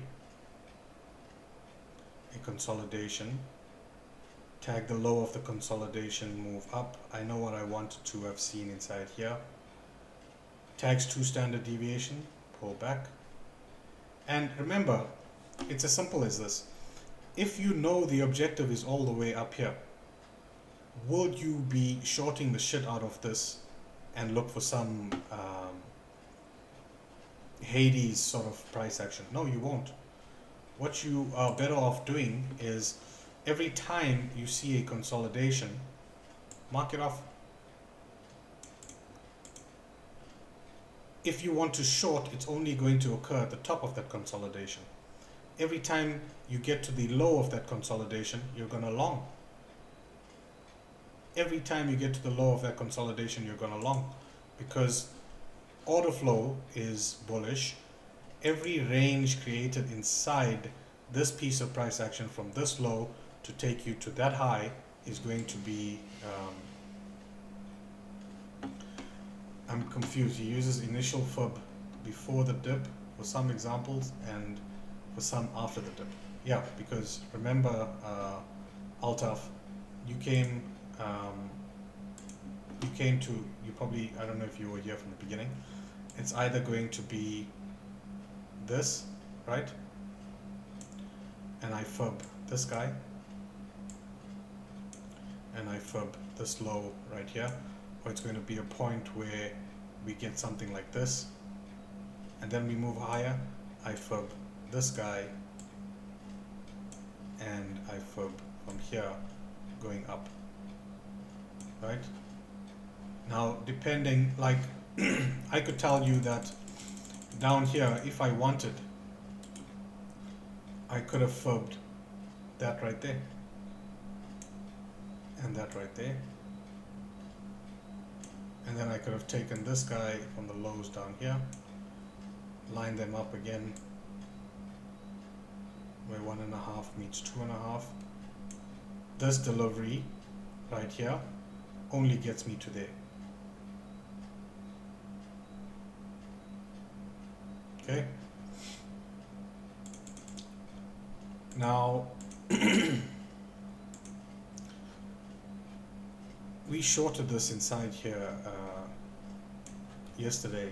A consolidation. Tag the low of the consolidation, move up. I know what I wanted to have seen inside here. Tags 2 standard deviation, pull back. And remember, it's as simple as this. If you know the objective is all the way up here, would you be shorting the shit out of this and look for some Hades sort of price action? No, you won't. What you are better off doing is every time you see a consolidation, mark it off. If you want to short, it's only going to occur at the top of that consolidation. Every time you get to the low of that consolidation, you're going to long. Every time you get to the low of that consolidation, you're going to long, because order flow is bullish. Every range created inside this piece of price action from this low to take you to that high is going to be I'm confused. He uses initial fib before the dip for some examples and for some after the dip. Yeah, because remember, Altaf, you came to, you probably, I don't know if you were here from the beginning. It's either going to be this, right? And I fib this guy. And I fib this low right here. Or it's going to be a point where we get something like this, and then we move higher. I fib this guy, and I fib from here going up, right? Now, depending, like, I could tell you that down here, if I wanted, I could have fibbed that right there, and that right there. And then I could have taken this guy from the lows down here, lined them up again, where 1.5 meets 2.5. This delivery right here only gets me to there. Okay. Now, we shorted this inside here yesterday.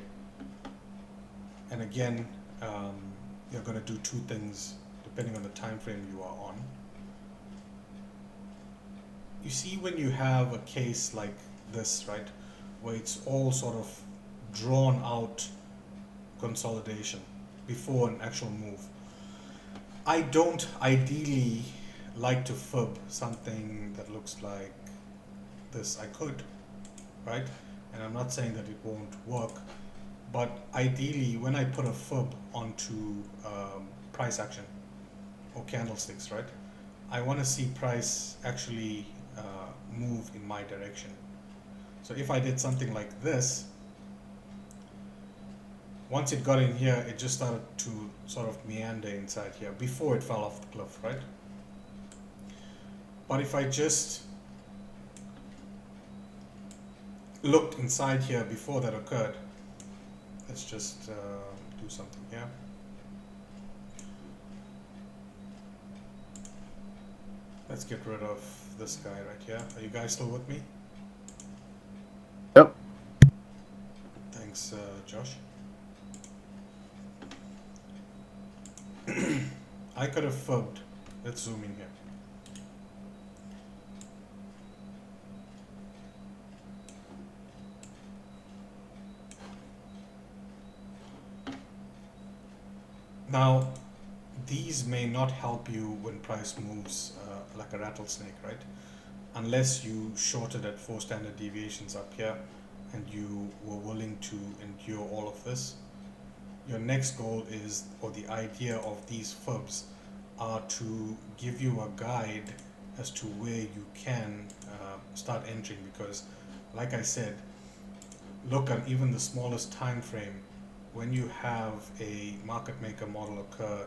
And again, you're going to do two things depending on the time frame you are on. You see, when you have a case like this, right, where it's all sort of drawn out consolidation before an actual move, I don't ideally like to fib something that looks like this. I could, right? And I'm not saying that it won't work, but ideally when I put a fib onto price action or candlesticks, right, I want to see price actually move in my direction. So if I did something like this, once it got in here, it just started to sort of meander inside here before it fell off the cliff, right? But if I just looked inside here before that occurred, let's just do something here. Let's get rid of this guy right here. Are you guys still with me? Yep. Thanks, Josh. I could have fibbed. Let's zoom in here. Now, these may not help you when price moves like a rattlesnake, right? Unless you shorted at 4 standard deviations up here and you were willing to endure all of this. Your next goal is, or the idea of these fibs are to give you a guide as to where you can start entering, because like I said, look at even the smallest time frame. When you have a market maker model occur,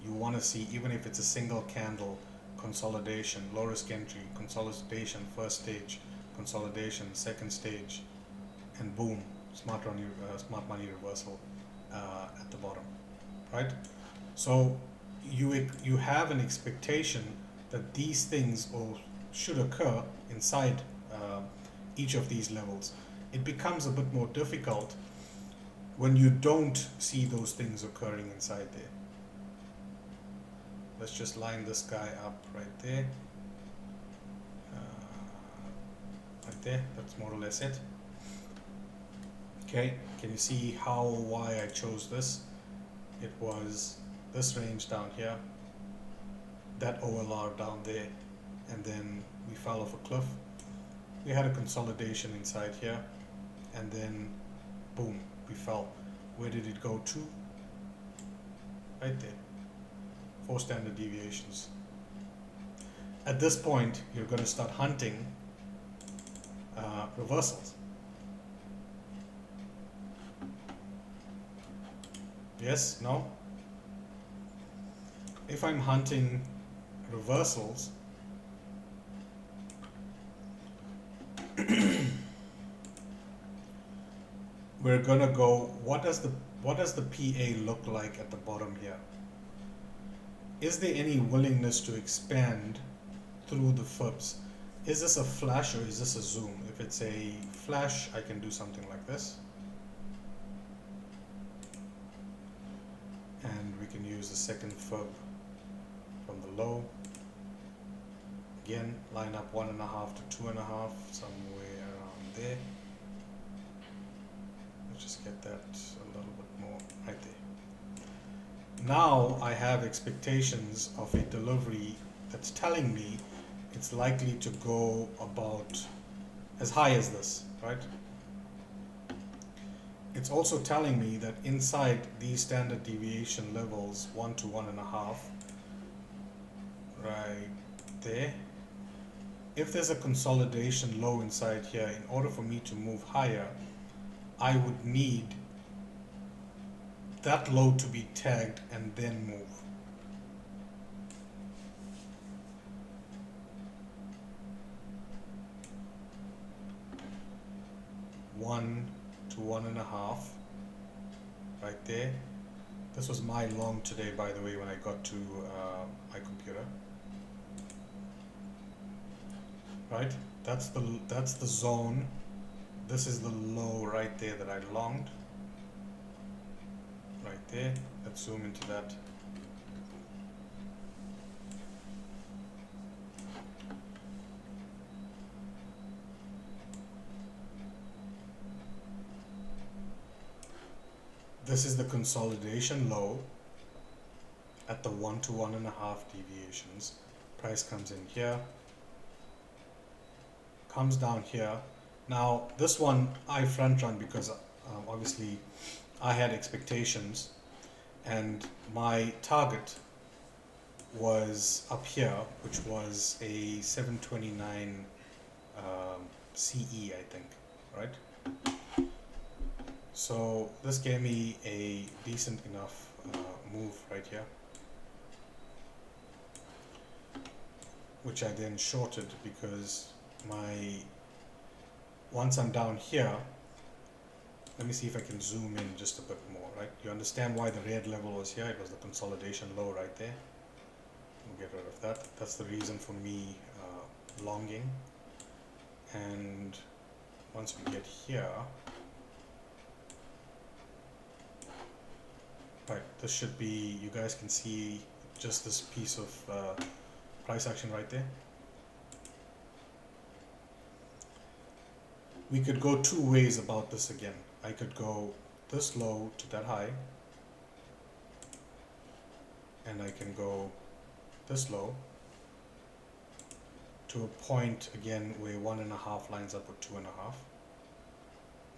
you want to see, even if it's a single candle, consolidation, low risk entry, consolidation, first stage, consolidation, second stage, and boom, smart money reversal at the bottom, right? So you have an expectation that these things should occur inside each of these levels. It becomes a bit more difficult when you don't see those things occurring inside there. Let's just line this guy up right there. Right there, that's more or less it. Okay, can you see why I chose this? It was this range down here, that OLR down there, and then we fell off a cliff. We had a consolidation inside here, and then boom, we fell. Where did it go to? Right there. 4 standard deviations. At this point, you're going to start hunting reversals. Yes? No? If I'm hunting reversals, we're gonna go, what does the PA look like at the bottom here? Is there any willingness to expand through the fibs? Is this a flash or is this a zoom? If it's a flash, I can do something like this. And we can use the second fib from the low. Again, line up 1.5 to 2.5, somewhere around there. Let's just get that a little bit more right there. Now I have expectations of a delivery that's telling me it's likely to go about as high as this, right? It's also telling me that inside these standard deviation levels, 1 to 1.5, right there, if there's a consolidation low inside here, in order for me to move higher, I would need that low to be tagged and then move. One to 1.5, right there. This was my long today, by the way, when I got to my computer. Right, that's the zone this is the low right there that I longed. Right there. Let's zoom into that. This is the consolidation low at the 1 to 1.5 deviations. Price comes in here, comes down here. Now this one I front run because obviously I had expectations, and my target was up here, which was a 729 CE, I think, right? So this gave me a decent enough move right here, which I then shorted because once I'm down here, let me see if I can zoom in just a bit more, right? You understand why the red level was here? It was the consolidation low right there. We'll get rid of that. That's the reason for me longing. And once we get here, right, this should be, you guys can see just this piece of price action right there. We could go two ways about this again. I could go this low to that high, and I can go this low to a point again where 1.5 lines up with 2.5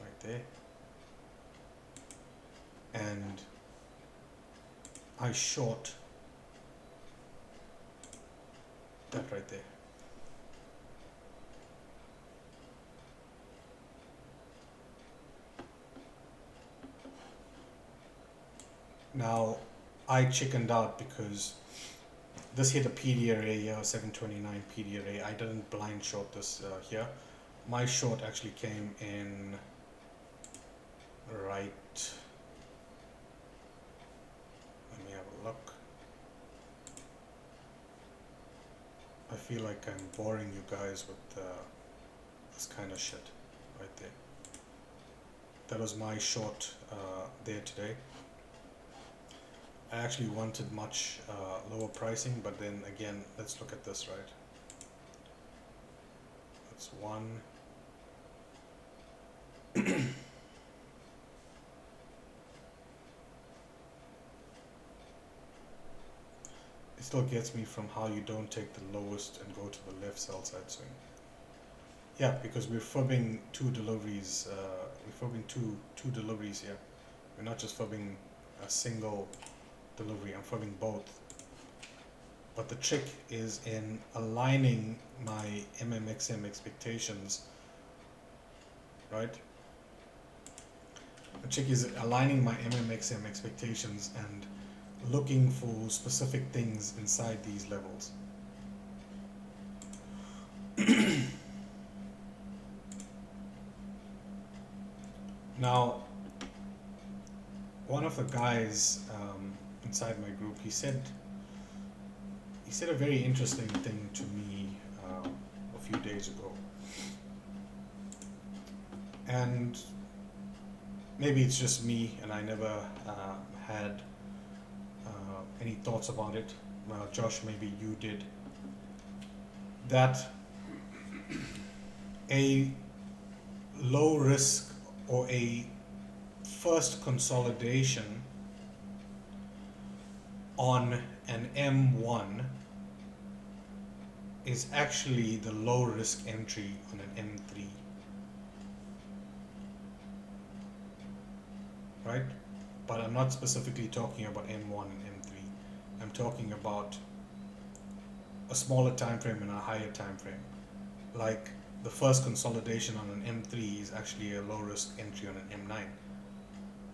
right there, and I short that right there. Now I chickened out because this hit a PD array here, 729 PD array. I didn't blind short this here. My short actually came in right. Let me have a look. I feel like I'm boring you guys with this kind of shit right there. That was my short there today. I actually wanted much lower pricing, but then again, let's look at this, right? That's one. It still gets me from how you don't take the lowest and go to the left sell side swing. Yeah, because we're fibbing two deliveries. We're fibbing two deliveries here. We're not just fibbing a single delivery. I'm fibbing both. But the trick is in aligning my MMXM expectations, right? The trick is aligning my MMXM expectations and looking for specific things inside these levels. Now, one of the guys inside my group, he said a very interesting thing to me a few days ago, and maybe it's just me and I never had any thoughts about it. Well, Josh, maybe you did. That a low risk or a first consolidation on an M1 is actually the low risk entry on an M3, right? But I'm not specifically talking about M1 and M3. I'm talking about a smaller time frame and a higher time frame. Like the first consolidation on an M3 is actually a low risk entry on an M9.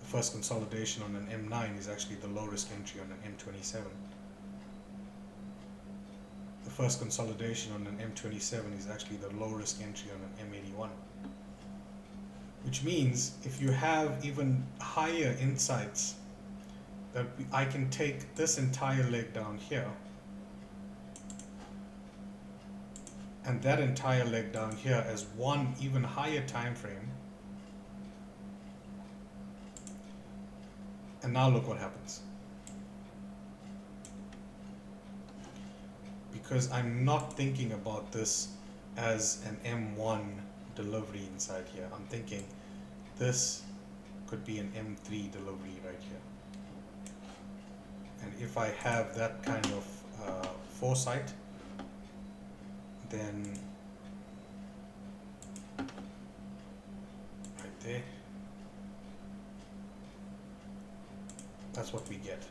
The first consolidation on an M9 is actually the low risk entry on an M27. The first consolidation on an M27 is actually the low risk entry on an M81. Which means if you have even higher insights, that I can take this entire leg down here and that entire leg down here as one even higher time frame, And now look what happens. Because I'm not thinking about this as an M1 delivery inside here. I'm thinking this could be an M3 delivery right here. And if I have that kind of foresight, then right there, that's what we get.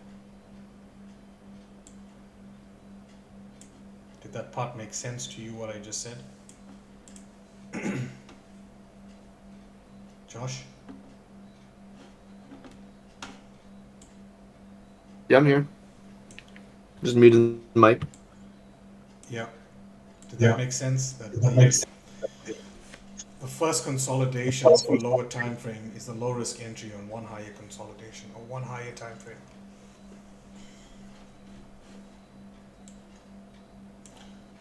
Did that part make sense to you, what I just said? Josh? Yeah, I'm here. Just muted the mic. Yeah. Did that make sense? That the first consolidation for lower time frame is the low risk entry on one higher consolidation or one higher time frame.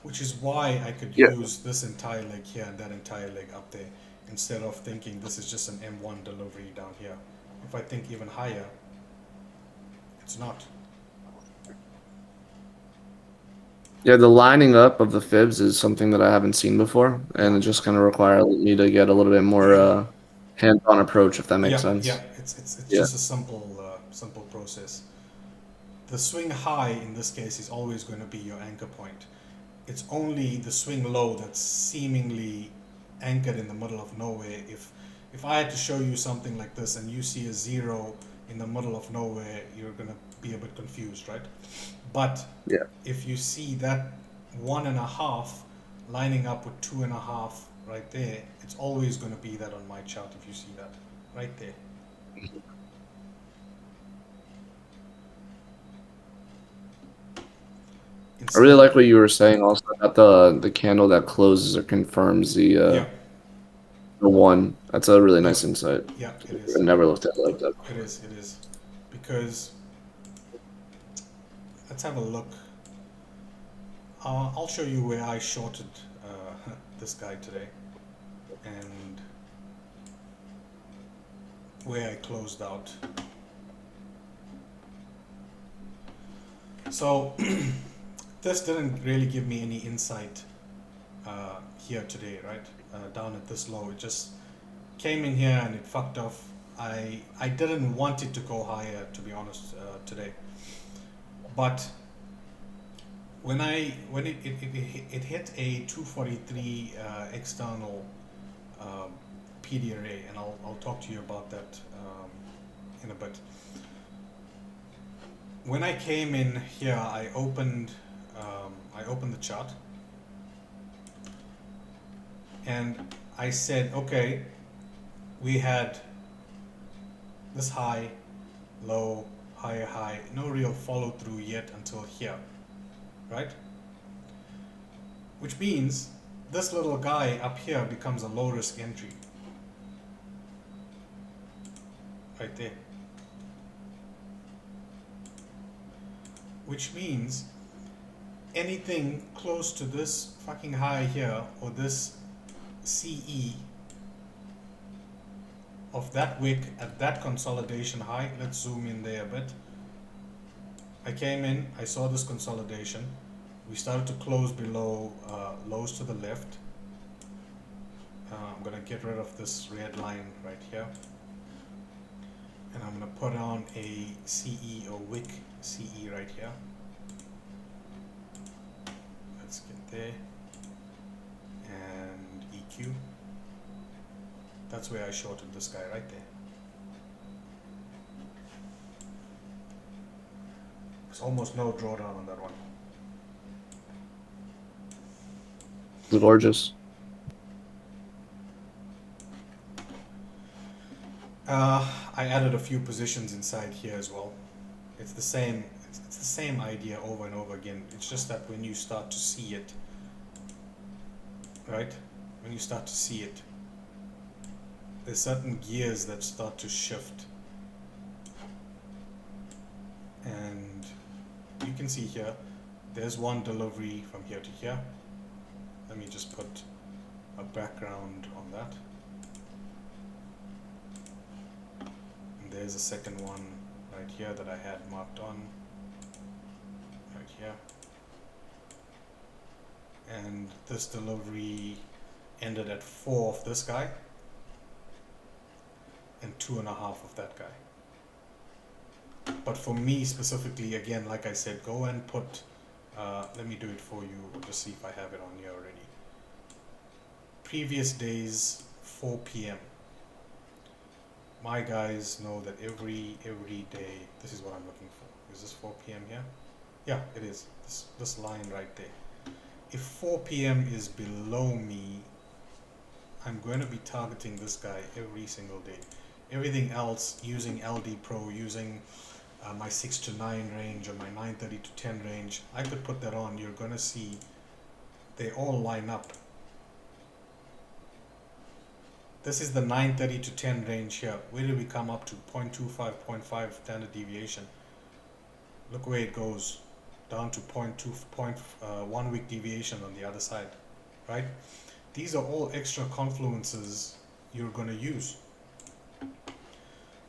Which is why I could Yeah. use this entire leg here and that entire leg up there instead of thinking this is just an M1 delivery down here. If I think even higher, it's not. Yeah, the lining up of the fibs is something that I haven't seen before, and it just kind of requires me to get a little bit more hands-on approach, if that makes Yeah, sense. yeah, it's Yeah. just a simple process. The swing high in this case is always going to be your anchor point. It's only the swing low that's seemingly anchored in the middle of nowhere. If I had to show you something like this and you see a 0 in the middle of nowhere, you're going to be a bit confused, right? But Yeah. if you see that 1.5 lining up with 2.5 right there, it's always going to be that on my chart. If you see that right there. I really Instead, like what you were saying also about the candle that closes or confirms yeah, the one. That's a really yeah, nice insight. yeah, it I is. never looked at it like that It before. is, it is. Because let's have a look. I'll show you where I shorted this guy today and where I closed out. So this didn't really give me any insight here today, right? Down at this low, it just came in here and it fucked off. I didn't want it to go higher, to be honest, today. But when it hit a 243 external PD array, and I'll talk to you about that in a bit. When I came in here, I opened the chart, and I said, okay, we had this high, low, higher high, no real follow through yet until here, right? Which means this little guy up here becomes a low risk entry, right there. Which means anything close to this fucking high here or this CE of that wick at that consolidation high, let's zoom in there a bit. I came in, I saw this consolidation. We started to close below lows to the left. I'm going to get rid of this red line right here. And I'm going to put on a CE or wick CE right here. Let's get there. And EQ. That's where I shorted this guy right there. There's almost no drawdown on that one. It's gorgeous. I added a few positions inside here as well. It's the same. It's the same idea over and over again. It's just that when you start to see it, right? When you start to see it, there's certain gears that start to shift, and you can see here. There's one delivery from here to here. Let me just put a background on that. And there's a second one right right here that I had marked on right here, and this delivery ended at 4 of this guy and 2.5 of that guy. But for me specifically, again, like I said, go and put, let me do it for you, just see if I have it on here already. Previous days, 4 p.m. My guys know that every day, this is what I'm looking for. Is this 4 p.m. here? Yeah, it is. This line right there. If 4 p.m. is below me, I'm going to be targeting this guy every single day. Everything else, using LD Pro, using my 6 to 9 range or my 9:30 to 10 range, I could put that on. You're going to see they all line up. This is the 9:30 to 10 range here. Where did we come up to? 0.25, 0.5 standard deviation. Look where it goes. Down to 1 week deviation on the other side, right? These are all extra confluences you're going to use.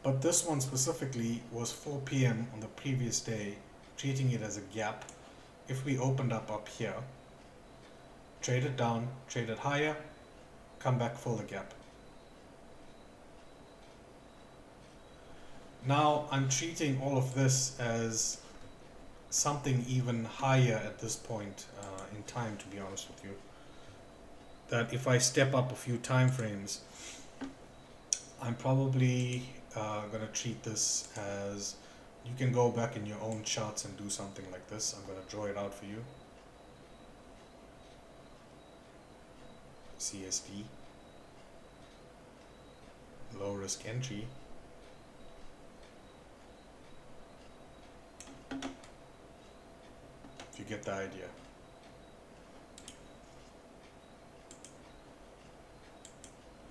But this one specifically was 4 p.m. on the previous day, treating it as a gap. If we opened up here, trade it down, trade it higher, come back, fill the gap. Now I'm treating all of this as something even higher at this point in time, to be honest with you. That if I step up a few time frames, I'm probably going to treat this as, you can go back in your own charts and do something like this. I'm going to draw it out for you. CSD, low risk entry. If you get the idea.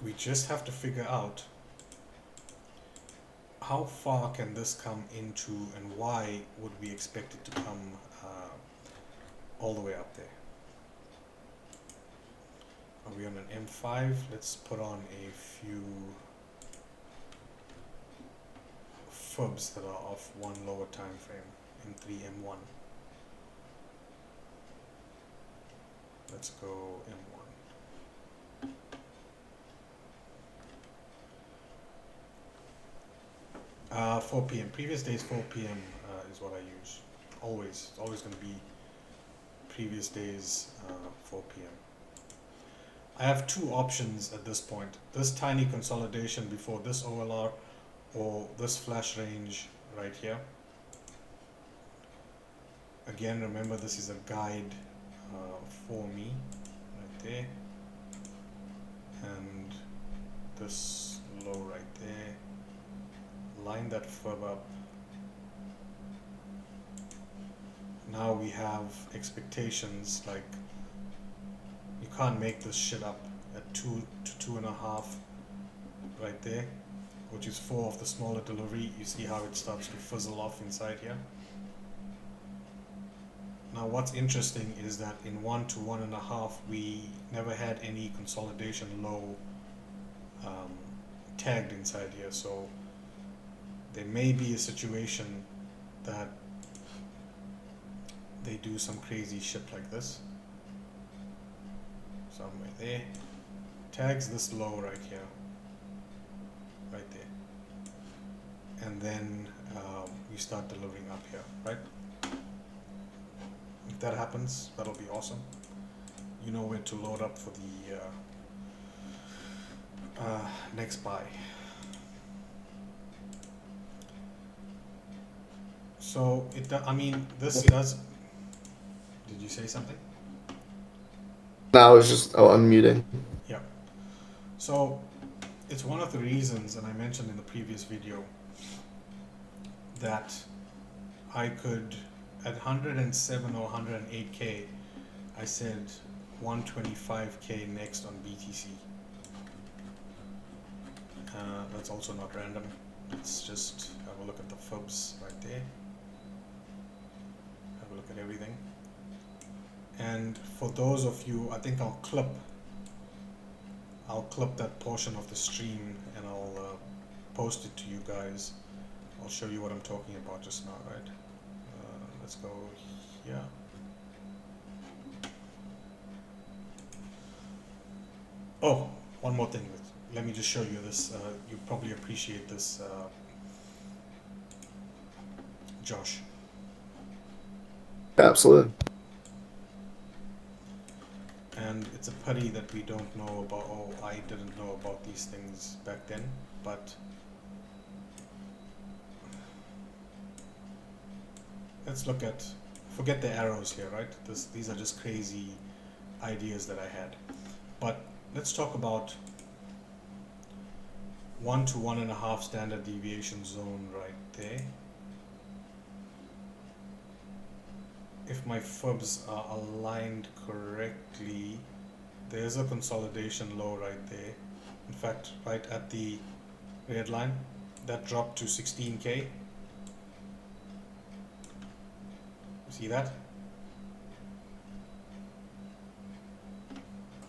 We just have to figure out how far can this come into, and why would we expect it to come all the way up there. Are we on an M5? Let's put on a few fibs that are of one lower time frame, M3, M1. Let's go M1. 4 p.m. Previous days 4 p.m. Is what I use. Always. It's always going to be previous days 4 p.m. I have two options at this point. This tiny consolidation before this OLR, or this flash range right here. Again, remember this is a guide for me right there. And this low right there. Line that fib up. Now we have expectations, like you can't make this shit up at 2 to 2.5 right there, which is 4 of the smaller delivery. You see how it starts to fizzle off inside here. Now what's interesting is that in 1 to 1.5 we never had any consolidation low tagged inside here, so there may be a situation that they do some crazy shit like this. Somewhere there. Tags this low right here. Right there. And then we start delivering up here, right? If that happens, that'll be awesome. You know where to load up for the next buy. So I mean, this does. Did you say something? No, I was just unmuting. Yeah. So it's one of the reasons, and I mentioned in the previous video, that I could, at 107 or 108K, I said 125K next on BTC. That's also not random. Let's just have a look at the fibs right there. Have a look at everything. And for those of you, I think I'll clip that portion of the stream and I'll post it to you guys I'll show you what I'm talking about just now, right? Let's go here. Oh, one more thing. Let me just show you this. You probably appreciate this, Josh. Absolutely. And it's a putty that we don't know about. Oh, I didn't know about these things back then, but let's look at, forget the arrows here, right? These are just crazy ideas that I had. But let's talk about 1 to 1.5 standard deviation zone right there. If my fibs are aligned correctly, there's a consolidation low right there. In fact, right at the red line, that dropped to 16K. See that?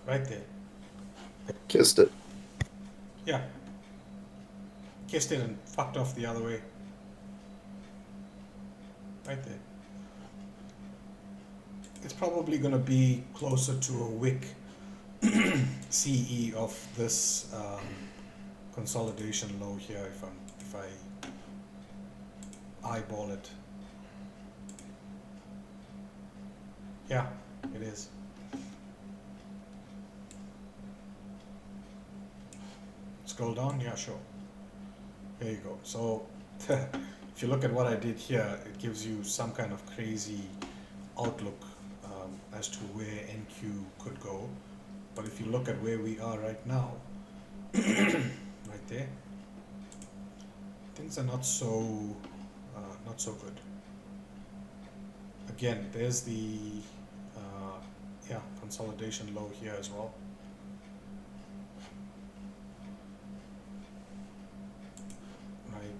Right there. Kissed it. Yeah. Kissed it and fucked off the other way. Right there. It's probably going to be closer to a wick CE of this consolidation low here if I eyeball it. Yeah, it is. Scroll down, yeah, sure. There you go. So if you look at what I did here, it gives you some kind of crazy outlook as to where NQ could go. But if you look at where we are right now, right there, things are not so good. Again, there's the yeah, consolidation low here as well. Right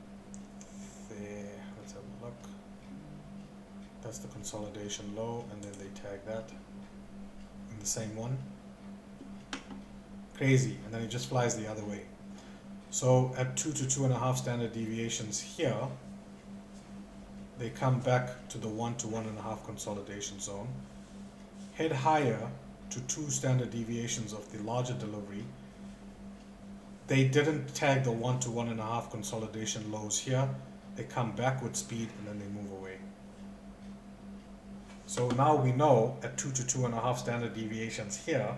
there, let's have a look. That's the consolidation low, and then they tag that in the same one. Crazy, and then it just flies the other way. So at 2 to 2.5 standard deviations here, they come back to the 1 to 1.5 consolidation zone, head higher to 2 standard deviations of the larger delivery. They didn't tag the 1 to 1.5 consolidation lows here. They come back with speed and then they move away. So now we know at 2 to 2.5 standard deviations here,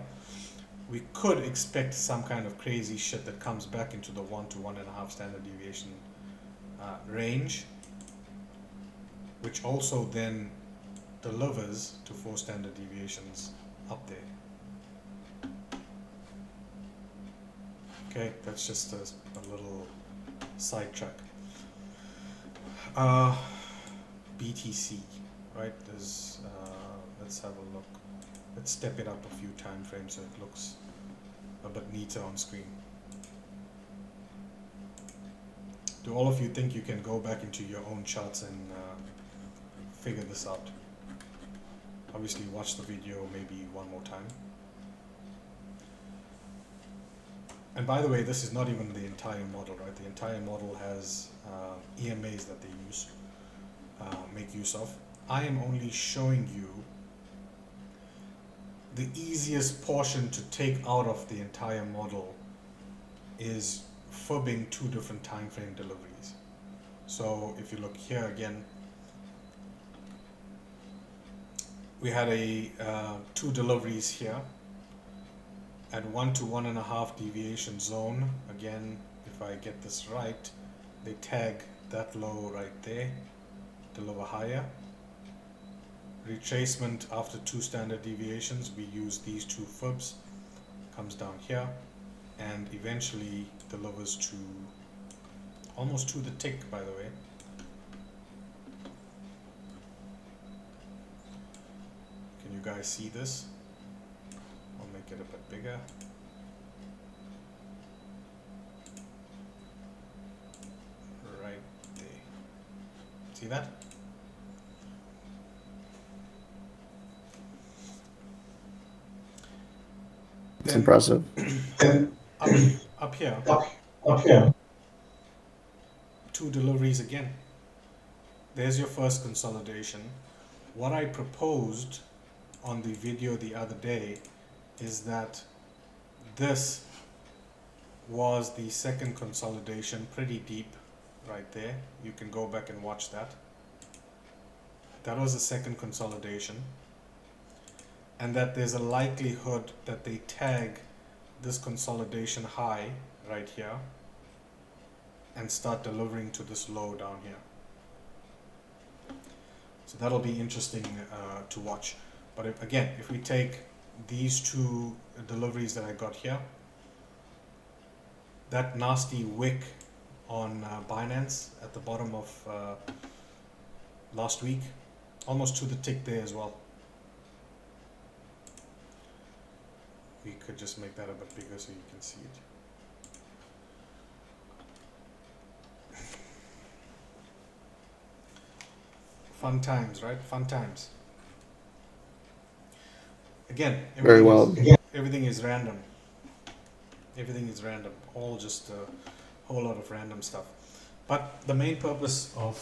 we could expect some kind of crazy shit that comes back into the 1 to 1.5 standard deviation range, which also then delivers to 4 standard deviations up there. Okay, that's just a little sidetrack. BTC, right? There's let's have a look. Let's step it up a few time frames so it looks a bit neater on screen. Do all of you think you can go back into your own charts and figure this out? Obviously watch the video maybe one more time. And by the way, this is not even the entire model, right? The entire model has EMAs that they make use of. I am only showing you the easiest portion to take out of the entire model is fibbing 2 different time frame deliveries. So if you look here again, we had a 2 deliveries here at 1 to 1.5 deviation zone. Again, if I get this right, they tag that low right there, deliver higher. Retracement after 2 standard deviations, we use these 2 fibs, comes down here, and eventually delivers to almost to the tick, by the way. Can you guys see this? I'll make it a bit bigger. Right there. See that? It's impressive. Up here, Up here. 2 2 deliveries again. There's your first consolidation. What I proposed on the video the other day is that this was the second consolidation, pretty deep right there. You can go back and watch that. That was the second consolidation, and that there's a likelihood that they tag this consolidation high right here and start delivering to this low down here. So that'll be interesting to watch. But if we take these 2 deliveries that I got here, that nasty wick on Binance at the bottom of last week, almost to the tick there as well. We could just make that a bit bigger so you can see it. Fun times, right? Fun times. Again, Very well. everything is random. Everything is random. All just a whole lot of random stuff. But the main purpose of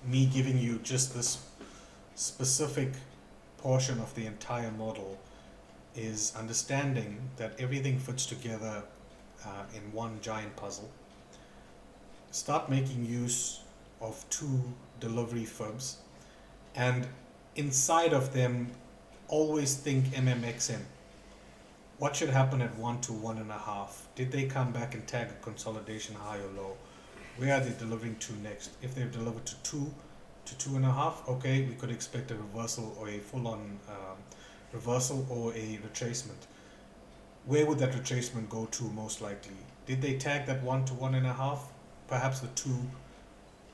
me giving you just this specific portion of the entire model is understanding that everything fits together in one giant puzzle. Start making use of 2 delivery fibs, and inside of them always think MMXM. What should happen at 1 to 1.5? Did they come back and tag a consolidation high or low? Where are they delivering to next? If they've delivered to 2 to 2.5, okay, we could expect a reversal or a full-on reversal or a retracement. Where would that retracement go to most likely? Did they tag that 1 to 1.5? Perhaps the 2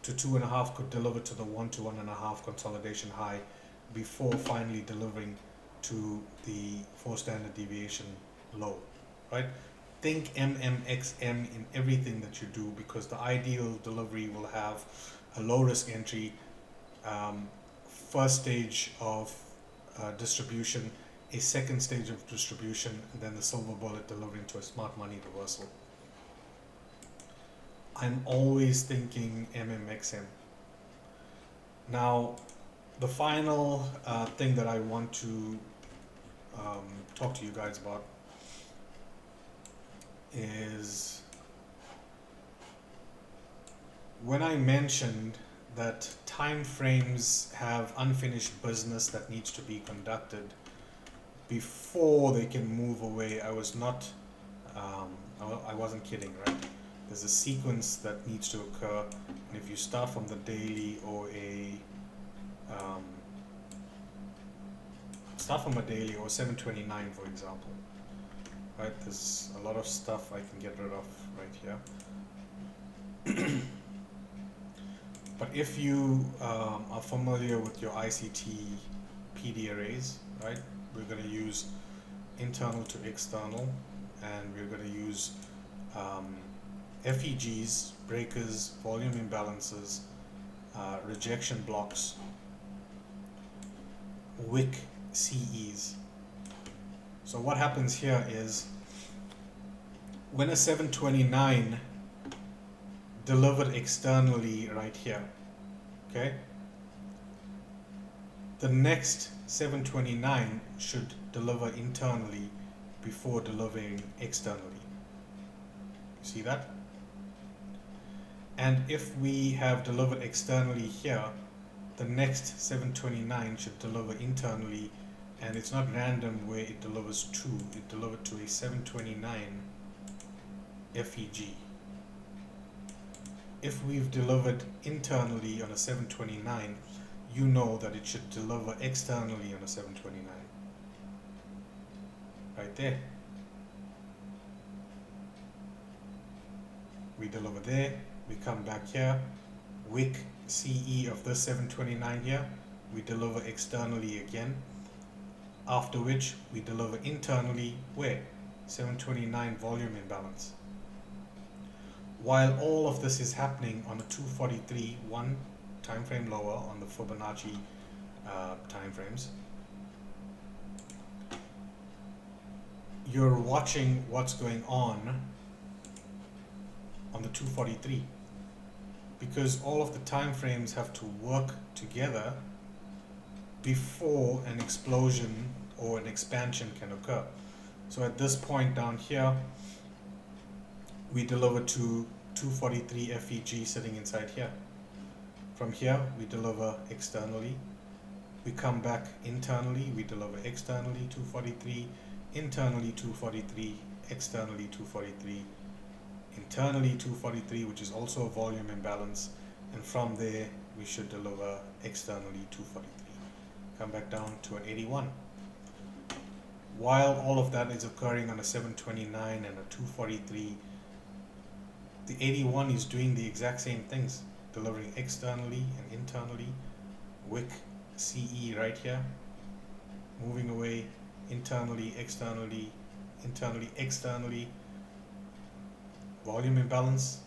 to 2.5 could deliver to the 1 to 1.5 consolidation high before finally delivering to the 4 standard deviation low, right? Think MMXM in everything that you do, because the ideal delivery will have a low risk entry, first stage of distribution, a second stage of distribution, and then the silver bullet delivering to a smart money reversal. I'm always thinking MMXM. Now, the final thing that I want to talk to you guys about is when I mentioned that time frames have unfinished business that needs to be conducted before they can move away. I was not, I wasn't kidding, right? There's a sequence that needs to occur, and if you start from the daily or start from a daily or 729, for example, right? There's a lot of stuff I can get rid of right here. But if you are familiar with your ICT PD arrays, right? We're going to use internal to external, and we're going to use FEGs, breakers, volume imbalances, rejection blocks, wick CEs. So what happens here is when a 729 delivered externally right here, okay, the next 729 should deliver internally before delivering externally. You see that? And if we have delivered externally here, the next 729 should deliver internally, and it's not random where it delivers to. It delivered to a 729 FEG. If we've delivered internally on a 729, you know that it should deliver externally on a 729. Right there. We deliver there, we come back here, wick CE of this 729 here, we deliver externally again, after which we deliver internally where? 729 volume imbalance. While all of this is happening on a 243, one time frame lower on the Fibonacci time frames, you're watching what's going on the 243. because all of the time frames have to work together before an explosion or an expansion can occur. So at this point down here, we deliver to 243 FEG sitting inside here. From here, we deliver externally. We come back internally, we deliver externally 243, internally 243, externally 243, internally 243, which is also a volume imbalance, and from there we should deliver externally 243. Come back down to an 81. While all of that is occurring on a 729 and a 243, the 81 is doing the exact same things, delivering externally and internally. Wick CE right here, moving away internally, externally, externally, volume imbalance,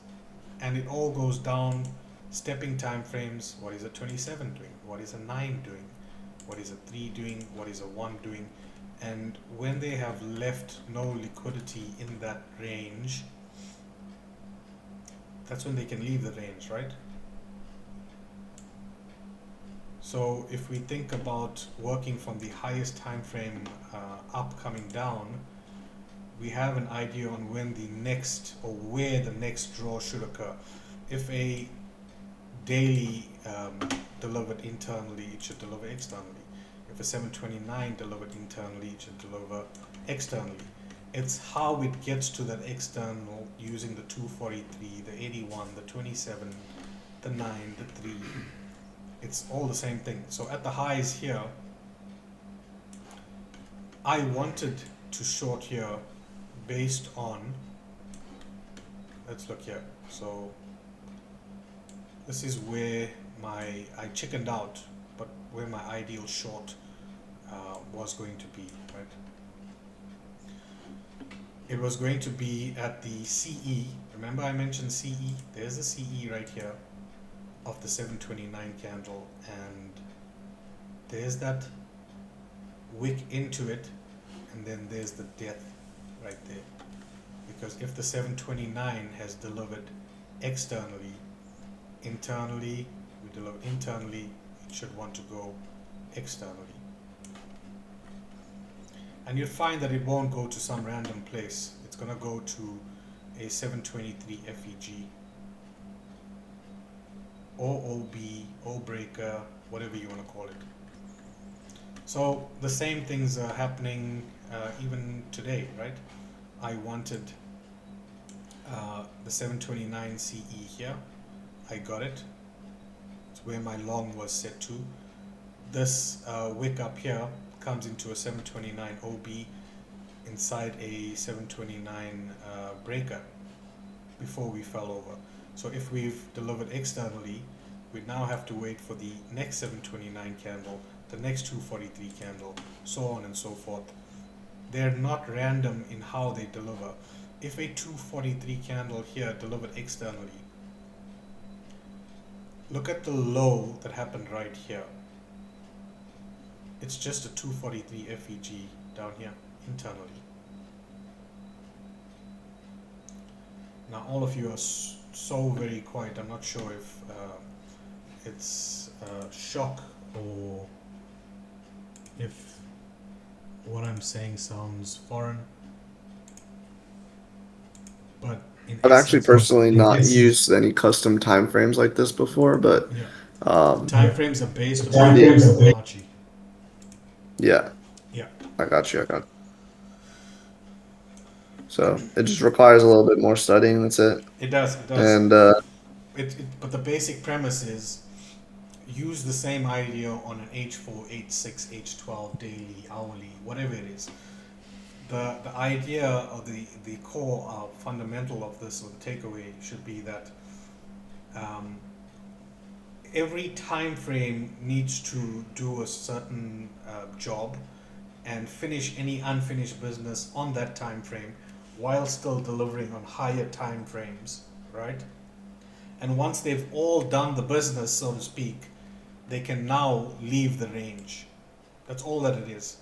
and it all goes down stepping time frames. What is a 27 doing? What is a 9 doing? What is a 3 doing? What is a 1 doing? And when they have left no liquidity in that range, that's when they can leave the range, right? So if we think about working from the highest time frame up coming down, we have an idea on when the next or where the next draw should occur. If a daily delivered internally, it should deliver externally. If a 729 delivered internally, it should deliver externally. It's how it gets to that external using the 243, the 81, the 27, the 9, the 3. It's all the same thing. So at the highs here, I wanted to short here based on, let's look here. So this is where I chickened out, but where my ideal short was going to be, right? It was going to be at the CE. Remember I mentioned CE? There's the CE right here of the 729 candle, and there's that wick into it, and then there's the death right there. Because if the 729 has delivered externally, internally, we deliver internally, it should want to go externally. And you'll find that it won't go to some random place. It's going to go to a 723 FEG or OB, O breaker, whatever you want to call it. So the same things are happening even today, right? I wanted the 729 CE here. I got it. It's where my long was set to. This wick up here comes into a 729 OB inside a 729 breaker before we fell over. So if we've delivered externally, we now have to wait for the next 729 candle, the next 243 candle, so on and so forth. They're not random in how they deliver. If a 243 candle here delivered externally, look at the low that happened right here. It's just a 243 FEG down here internally. Now all of you are so very quiet. I'm not sure if it's shock or if what I'm saying sounds foreign. But I've actually personally not used any custom time frames like this before, but yeah. Time frames are based on Fibonacci. Yeah. Yeah. I got you. So it just requires a little bit more studying. That's it. It does. It does. And but the basic premise is use the same idea on an H4, H6, H12 daily, hourly, whatever it is. The idea or the core fundamental of this, or the takeaway, should be that every time frame needs to do a certain job and finish any unfinished business on that time frame while still delivering on higher time frames, right? And once they've all done the business, so to speak, they can now leave the range. That's all that it is.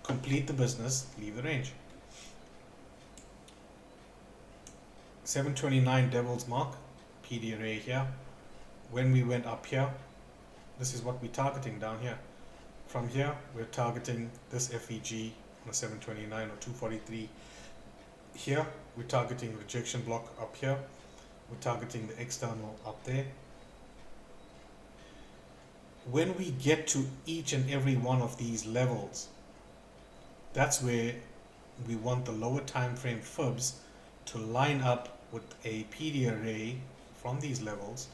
Complete the business, leave the range. 729 Devil's Mark, PD array here. When we went up here, this is what we're targeting down here. From here, we're targeting this FEG on a 729 or 243. Here, we're targeting rejection block up here. We're targeting the external up there. When we get to each and every one of these levels, that's where we want the lower time frame fibs to line up with a PD array from these levels,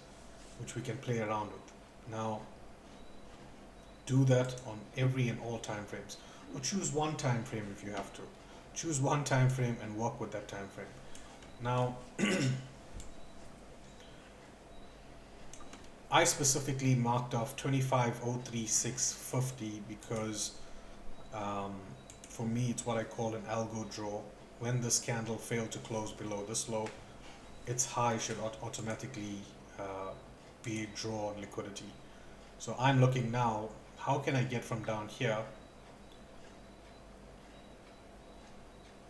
which we can play around with. Now, do that on every and all time frames, or choose one time frame if you have to. Choose one time frame and work with that time frame. Now, I specifically marked off 25.03650 because for me it's what I call an algo draw. When this candle failed to close below this low, its high should automatically be a draw on liquidity. So I'm looking now, how can I get from down here,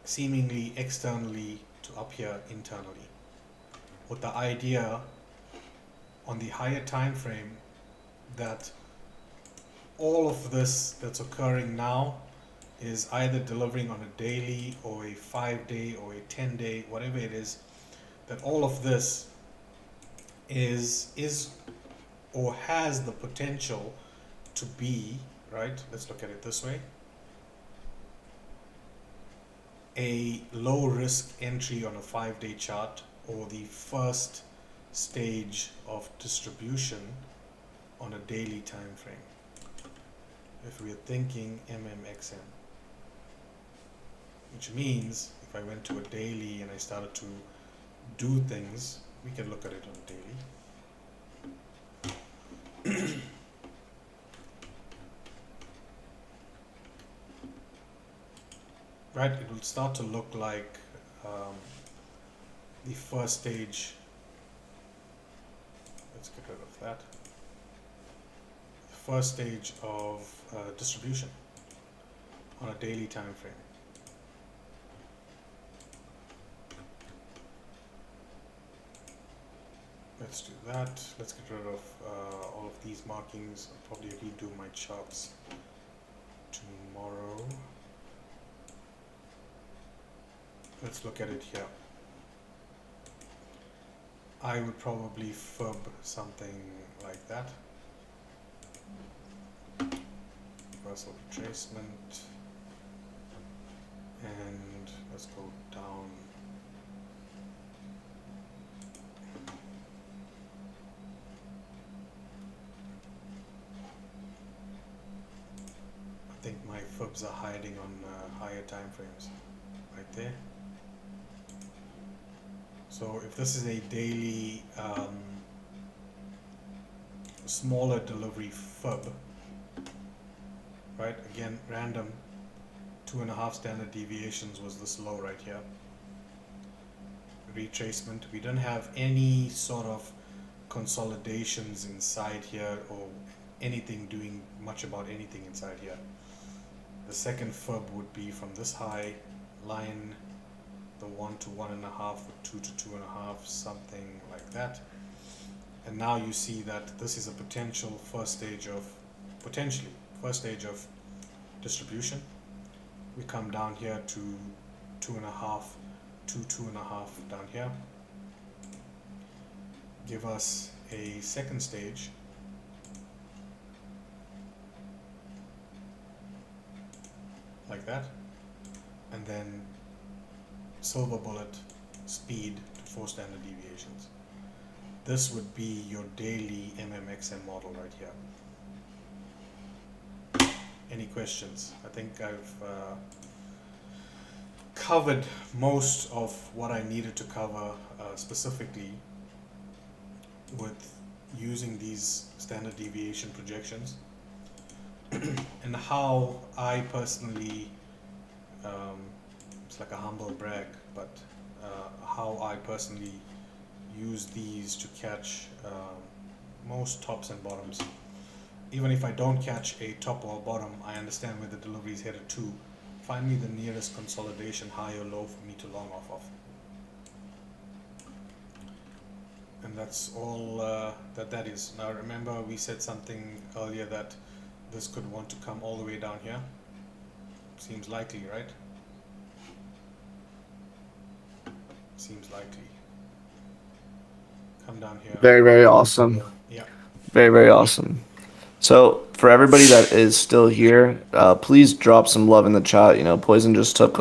seemingly externally, to up here internally, with the idea on the higher time frame that all of this that's occurring now is either delivering on a daily or a 5-day or a 10-day, whatever it is, that all of this is or has the potential to be, right, let's look at it this way, a low risk entry on a 5-day chart, or the first stage of distribution on a daily time frame, if we're thinking MMXM, which means if I went to a daily and I started to do things, we can look at it on a daily. Right, it will start to look like the first stage. Let's get rid of that. The first stage of distribution on a daily time frame. Let's do that. Let's get rid of all of these markings. I'll probably redo my charts tomorrow. Let's look at it here. I would probably fib something like that. Reversal retracement. And let's go down. I think my fibs are hiding on higher time frames right there. So if this is a daily smaller delivery fib, right, again random, 2.5 standard deviations was this low right here, retracement, we don't have any sort of consolidations inside here or anything doing much about anything inside here. The second fib would be from this high line, the 1 to 1.5, or 2 to 2.5, something like that. And now you see that this is a potential first stage of distribution. We come down here to 2.5 to 2.5 down here. Give us a second stage. Like that. And then silver bullet speed to 4 standard deviations. This would be your daily MMXM model right here. Any questions? I think I've covered most of what I needed to cover specifically with using these standard deviation projections and how I personally it's like a humble brag, but how I personally use these to catch most tops and bottoms. Even if I don't catch a top or a bottom, I understand where the delivery is headed to. Find me the nearest consolidation high or low for me to long off of. that's all that is. Now remember we said something earlier that this could want to come all the way down here. Seems likely, right? Seems likely. Come down here. Very, very awesome. Yeah. Very, very awesome. So for everybody that is still here, please drop some love in the chat. You know, Poison just took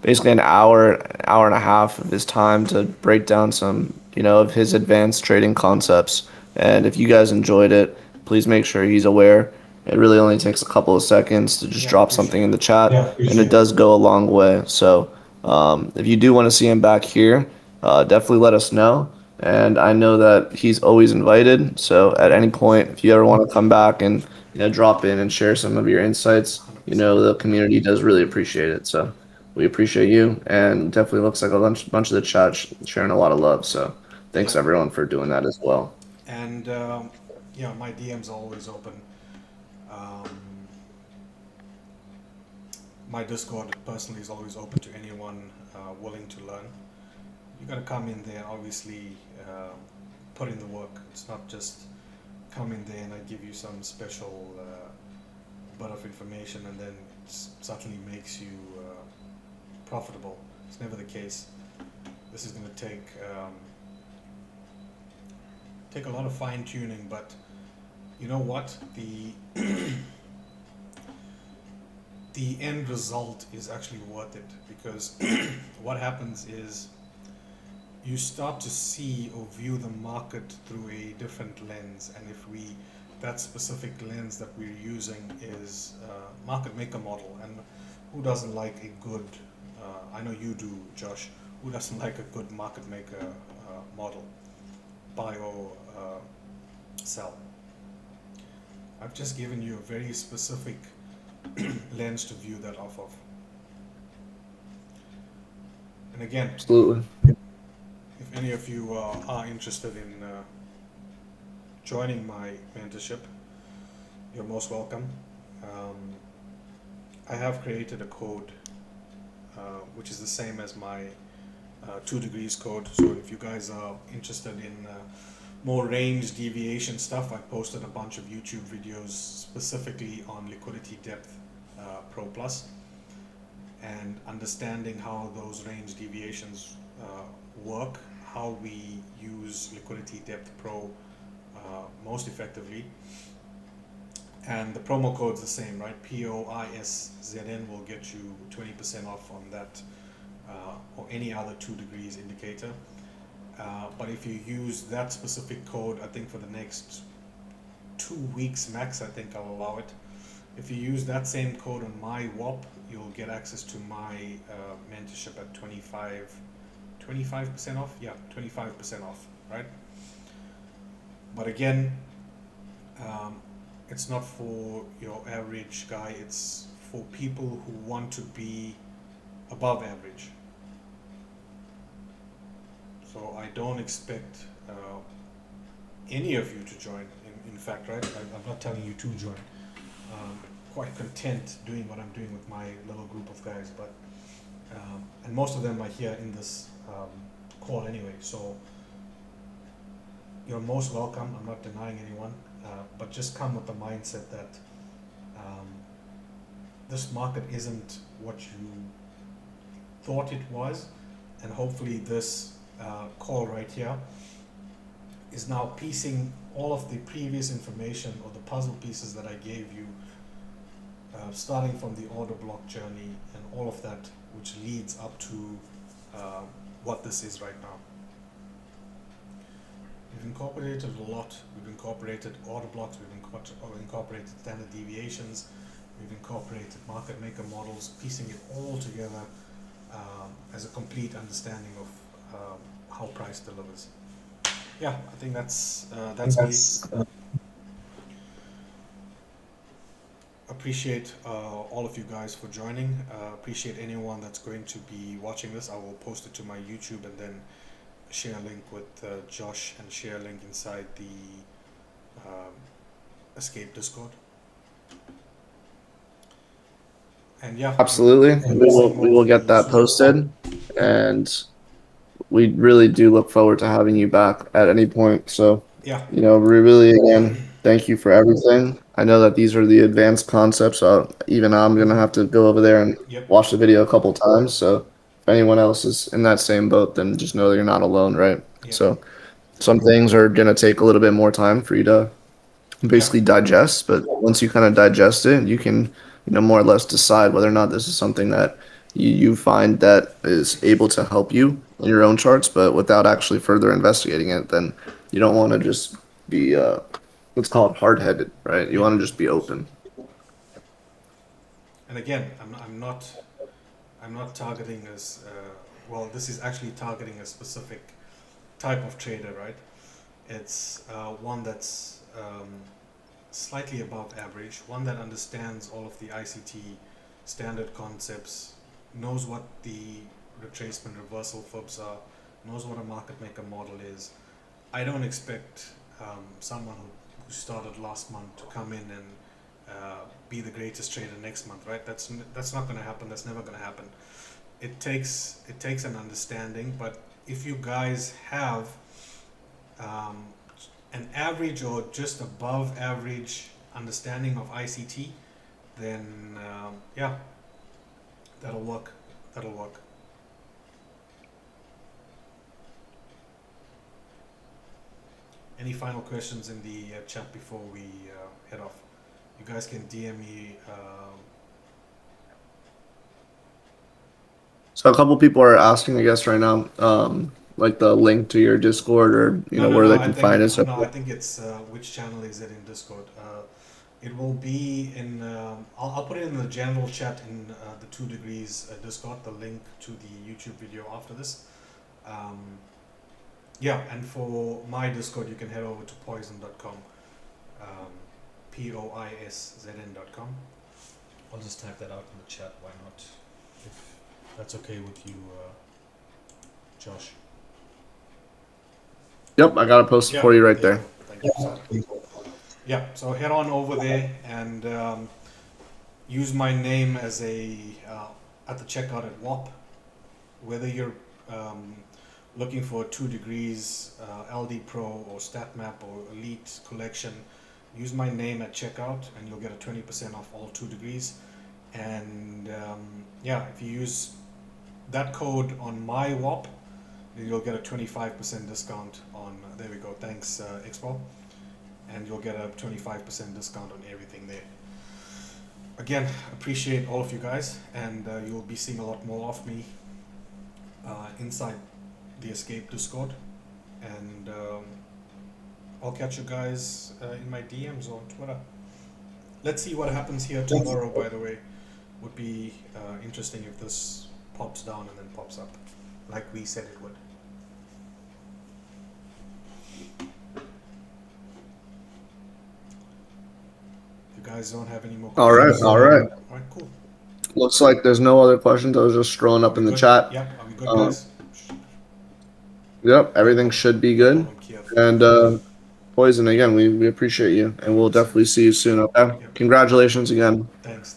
basically an hour and a half of his time to break down some, you know, of his advanced trading concepts. And if you guys enjoyed it, please make sure he's aware. It really only takes a couple of seconds to just Yeah, drop something appreciate in it. the chat, and it does go a long way. So if you do want to see him back here, definitely let us know. And I know that he's always invited. So at any point, if you ever want to come back and drop in and share some of your insights, 100%. the community does really appreciate it. So we appreciate you, and definitely looks like a bunch of the chat sharing a lot of love. So thanks Yeah. everyone for doing that as well. And yeah, my DM's are always open. Um, my Discord personally is always open to anyone willing to learn. You gotta come in there, obviously, put in the work. It's not just come in there and I give you some special bit of information and then it suddenly makes you profitable. It's never the case. This is gonna take a lot of fine tuning, but you know what? The end result is actually worth it because what happens is you start to see or view the market through a different lens, and if that specific lens that we're using is market maker model, and who doesn't like a good I know you do, Josh. Who doesn't like a good market maker model? Buy or sell. I've just given you a very specific lens to view that off of. And again, Absolutely. if any of you are interested in joining my mentorship, you're most welcome. Um, I have created a code which is the same as my 2 degrees code. So if you guys are interested in more range deviation stuff, I posted a bunch of YouTube videos specifically on liquidity depth Pro Plus and understanding how those range deviations work, how we use liquidity depth Pro most effectively. And the promo code's the same, right? POISZN will get you 20% off on that or any other 2 degrees indicator. But if you use that specific code, I think for the next 2 weeks max, I think I'll allow it. If you use that same code on my WOP, you'll get access to my mentorship at 25% off? Yeah, 25% off, right? But again, it's not for your average guy, it's for people who want to be above average. So I don't expect any of you to join, in fact, right? I'm not telling you to join. Quite content doing what I'm doing with my little group of guys, but and most of them are here in this call anyway, so you're most welcome. I'm not denying anyone, but just come with the mindset that this market isn't what you thought it was, and hopefully this call right here is now piecing all of the previous information or the puzzle pieces that I gave you, starting from the order block journey and all of that, which leads up to what this is right now. We've incorporated a lot. We've incorporated order blocks, we've incorporated standard deviations, we've incorporated market maker models, piecing it all together as a complete understanding of how price delivers. Yeah, I think that's me. Appreciate all of you guys for joining. Appreciate anyone that's going to be watching this. I will post it to my YouTube and then share a link with Josh and share a link inside the Escape Discord. And yeah, Absolutely. we'll We see will more of get you that soon. posted, and we really do look forward to having you back at any point. So, Yeah. we really, again, thank you for everything. I know that these are the advanced concepts, so even I'm gonna Mm-hmm. have to go over there and Yep. watch the video a couple times. So, if anyone else is in that same boat, then just know that you're not alone, right? Yep. So, some things are gonna take a little bit more time for you to basically Yep. digest, but once you kind of digest it, you can, more or less decide whether or not this is something that you find that is able to help you in your own charts, but without actually further investigating it, then you don't want to just be, let's call it hard-headed, right? You Yep. want to just be open. And again, I'm not targeting as well. This is actually targeting a specific type of trader, right? It's one that's slightly above average, one that understands all of the ICT standard concepts, knows what the retracement reversal fibs are, knows what a market maker model is. I don't expect someone who started last month to come in and be the greatest trader next month, right? That's not going to happen. That's never going to happen. It takes an understanding, but if you guys have um, an average or just above average understanding of ICT, then yeah, that'll work. That'll work. Any final questions in the chat before we head off? You guys can DM me. So a couple people are asking, I guess, right now, like the link to your Discord or, No, no, where no. they I can think find it. So, no. I think it's which channel is it in Discord? It will be in. I'll put it in the general chat in the Toodegrees Discord. The link to the YouTube video after this. Um, yeah, and for my Discord, you can head over to poison.com. Um, poiszn.com. I'll just type that out in the chat. Why not? If that's okay with you, Josh. yep, I got to post it Yeah, for you right there you there. go. Thank you, sir. Yeah, so head on over there and use my name as a at the checkout at WAP. Whether you're looking for 2 degrees, LD Pro or StatMap or Elite Collection, use my name at checkout and you'll get a 20% off all 2 degrees. And yeah, if you use that code on my WAP, you'll get a 25% discount on. There we go. Thanks, Expo. And you'll get a 25% discount on everything there. Again, appreciate all of you guys, and you'll be seeing a lot more of me inside the Escape Discord. And I'll catch you guys in my DMs on Twitter. Let's see what happens here tomorrow, by the way. Would be interesting if this pops down and then pops up, like we said it would. If you guys don't have any more All right, questions. all right. All right, cool. Looks like there's no other questions. I was just scrolling Are up we in the good? chat. Yep. Are we good, Um, guys? yep, No everything problem. should be No good. problem, Kiev. And Poison, again, we appreciate you, and we'll 100%. definitely see you soon. Okay, Yep. congratulations again. Thanks.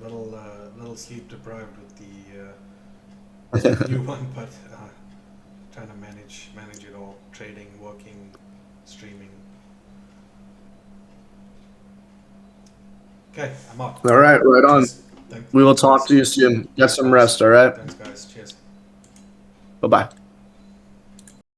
Little sleep deprived with the new one, but trying to manage it all. Trading, working, streaming. Okay, I'm out. All right, right on. Cheers. We will Thanks, talk guys. to you soon. Get some Awesome. rest. All right. Thanks, guys. Cheers. Bye bye.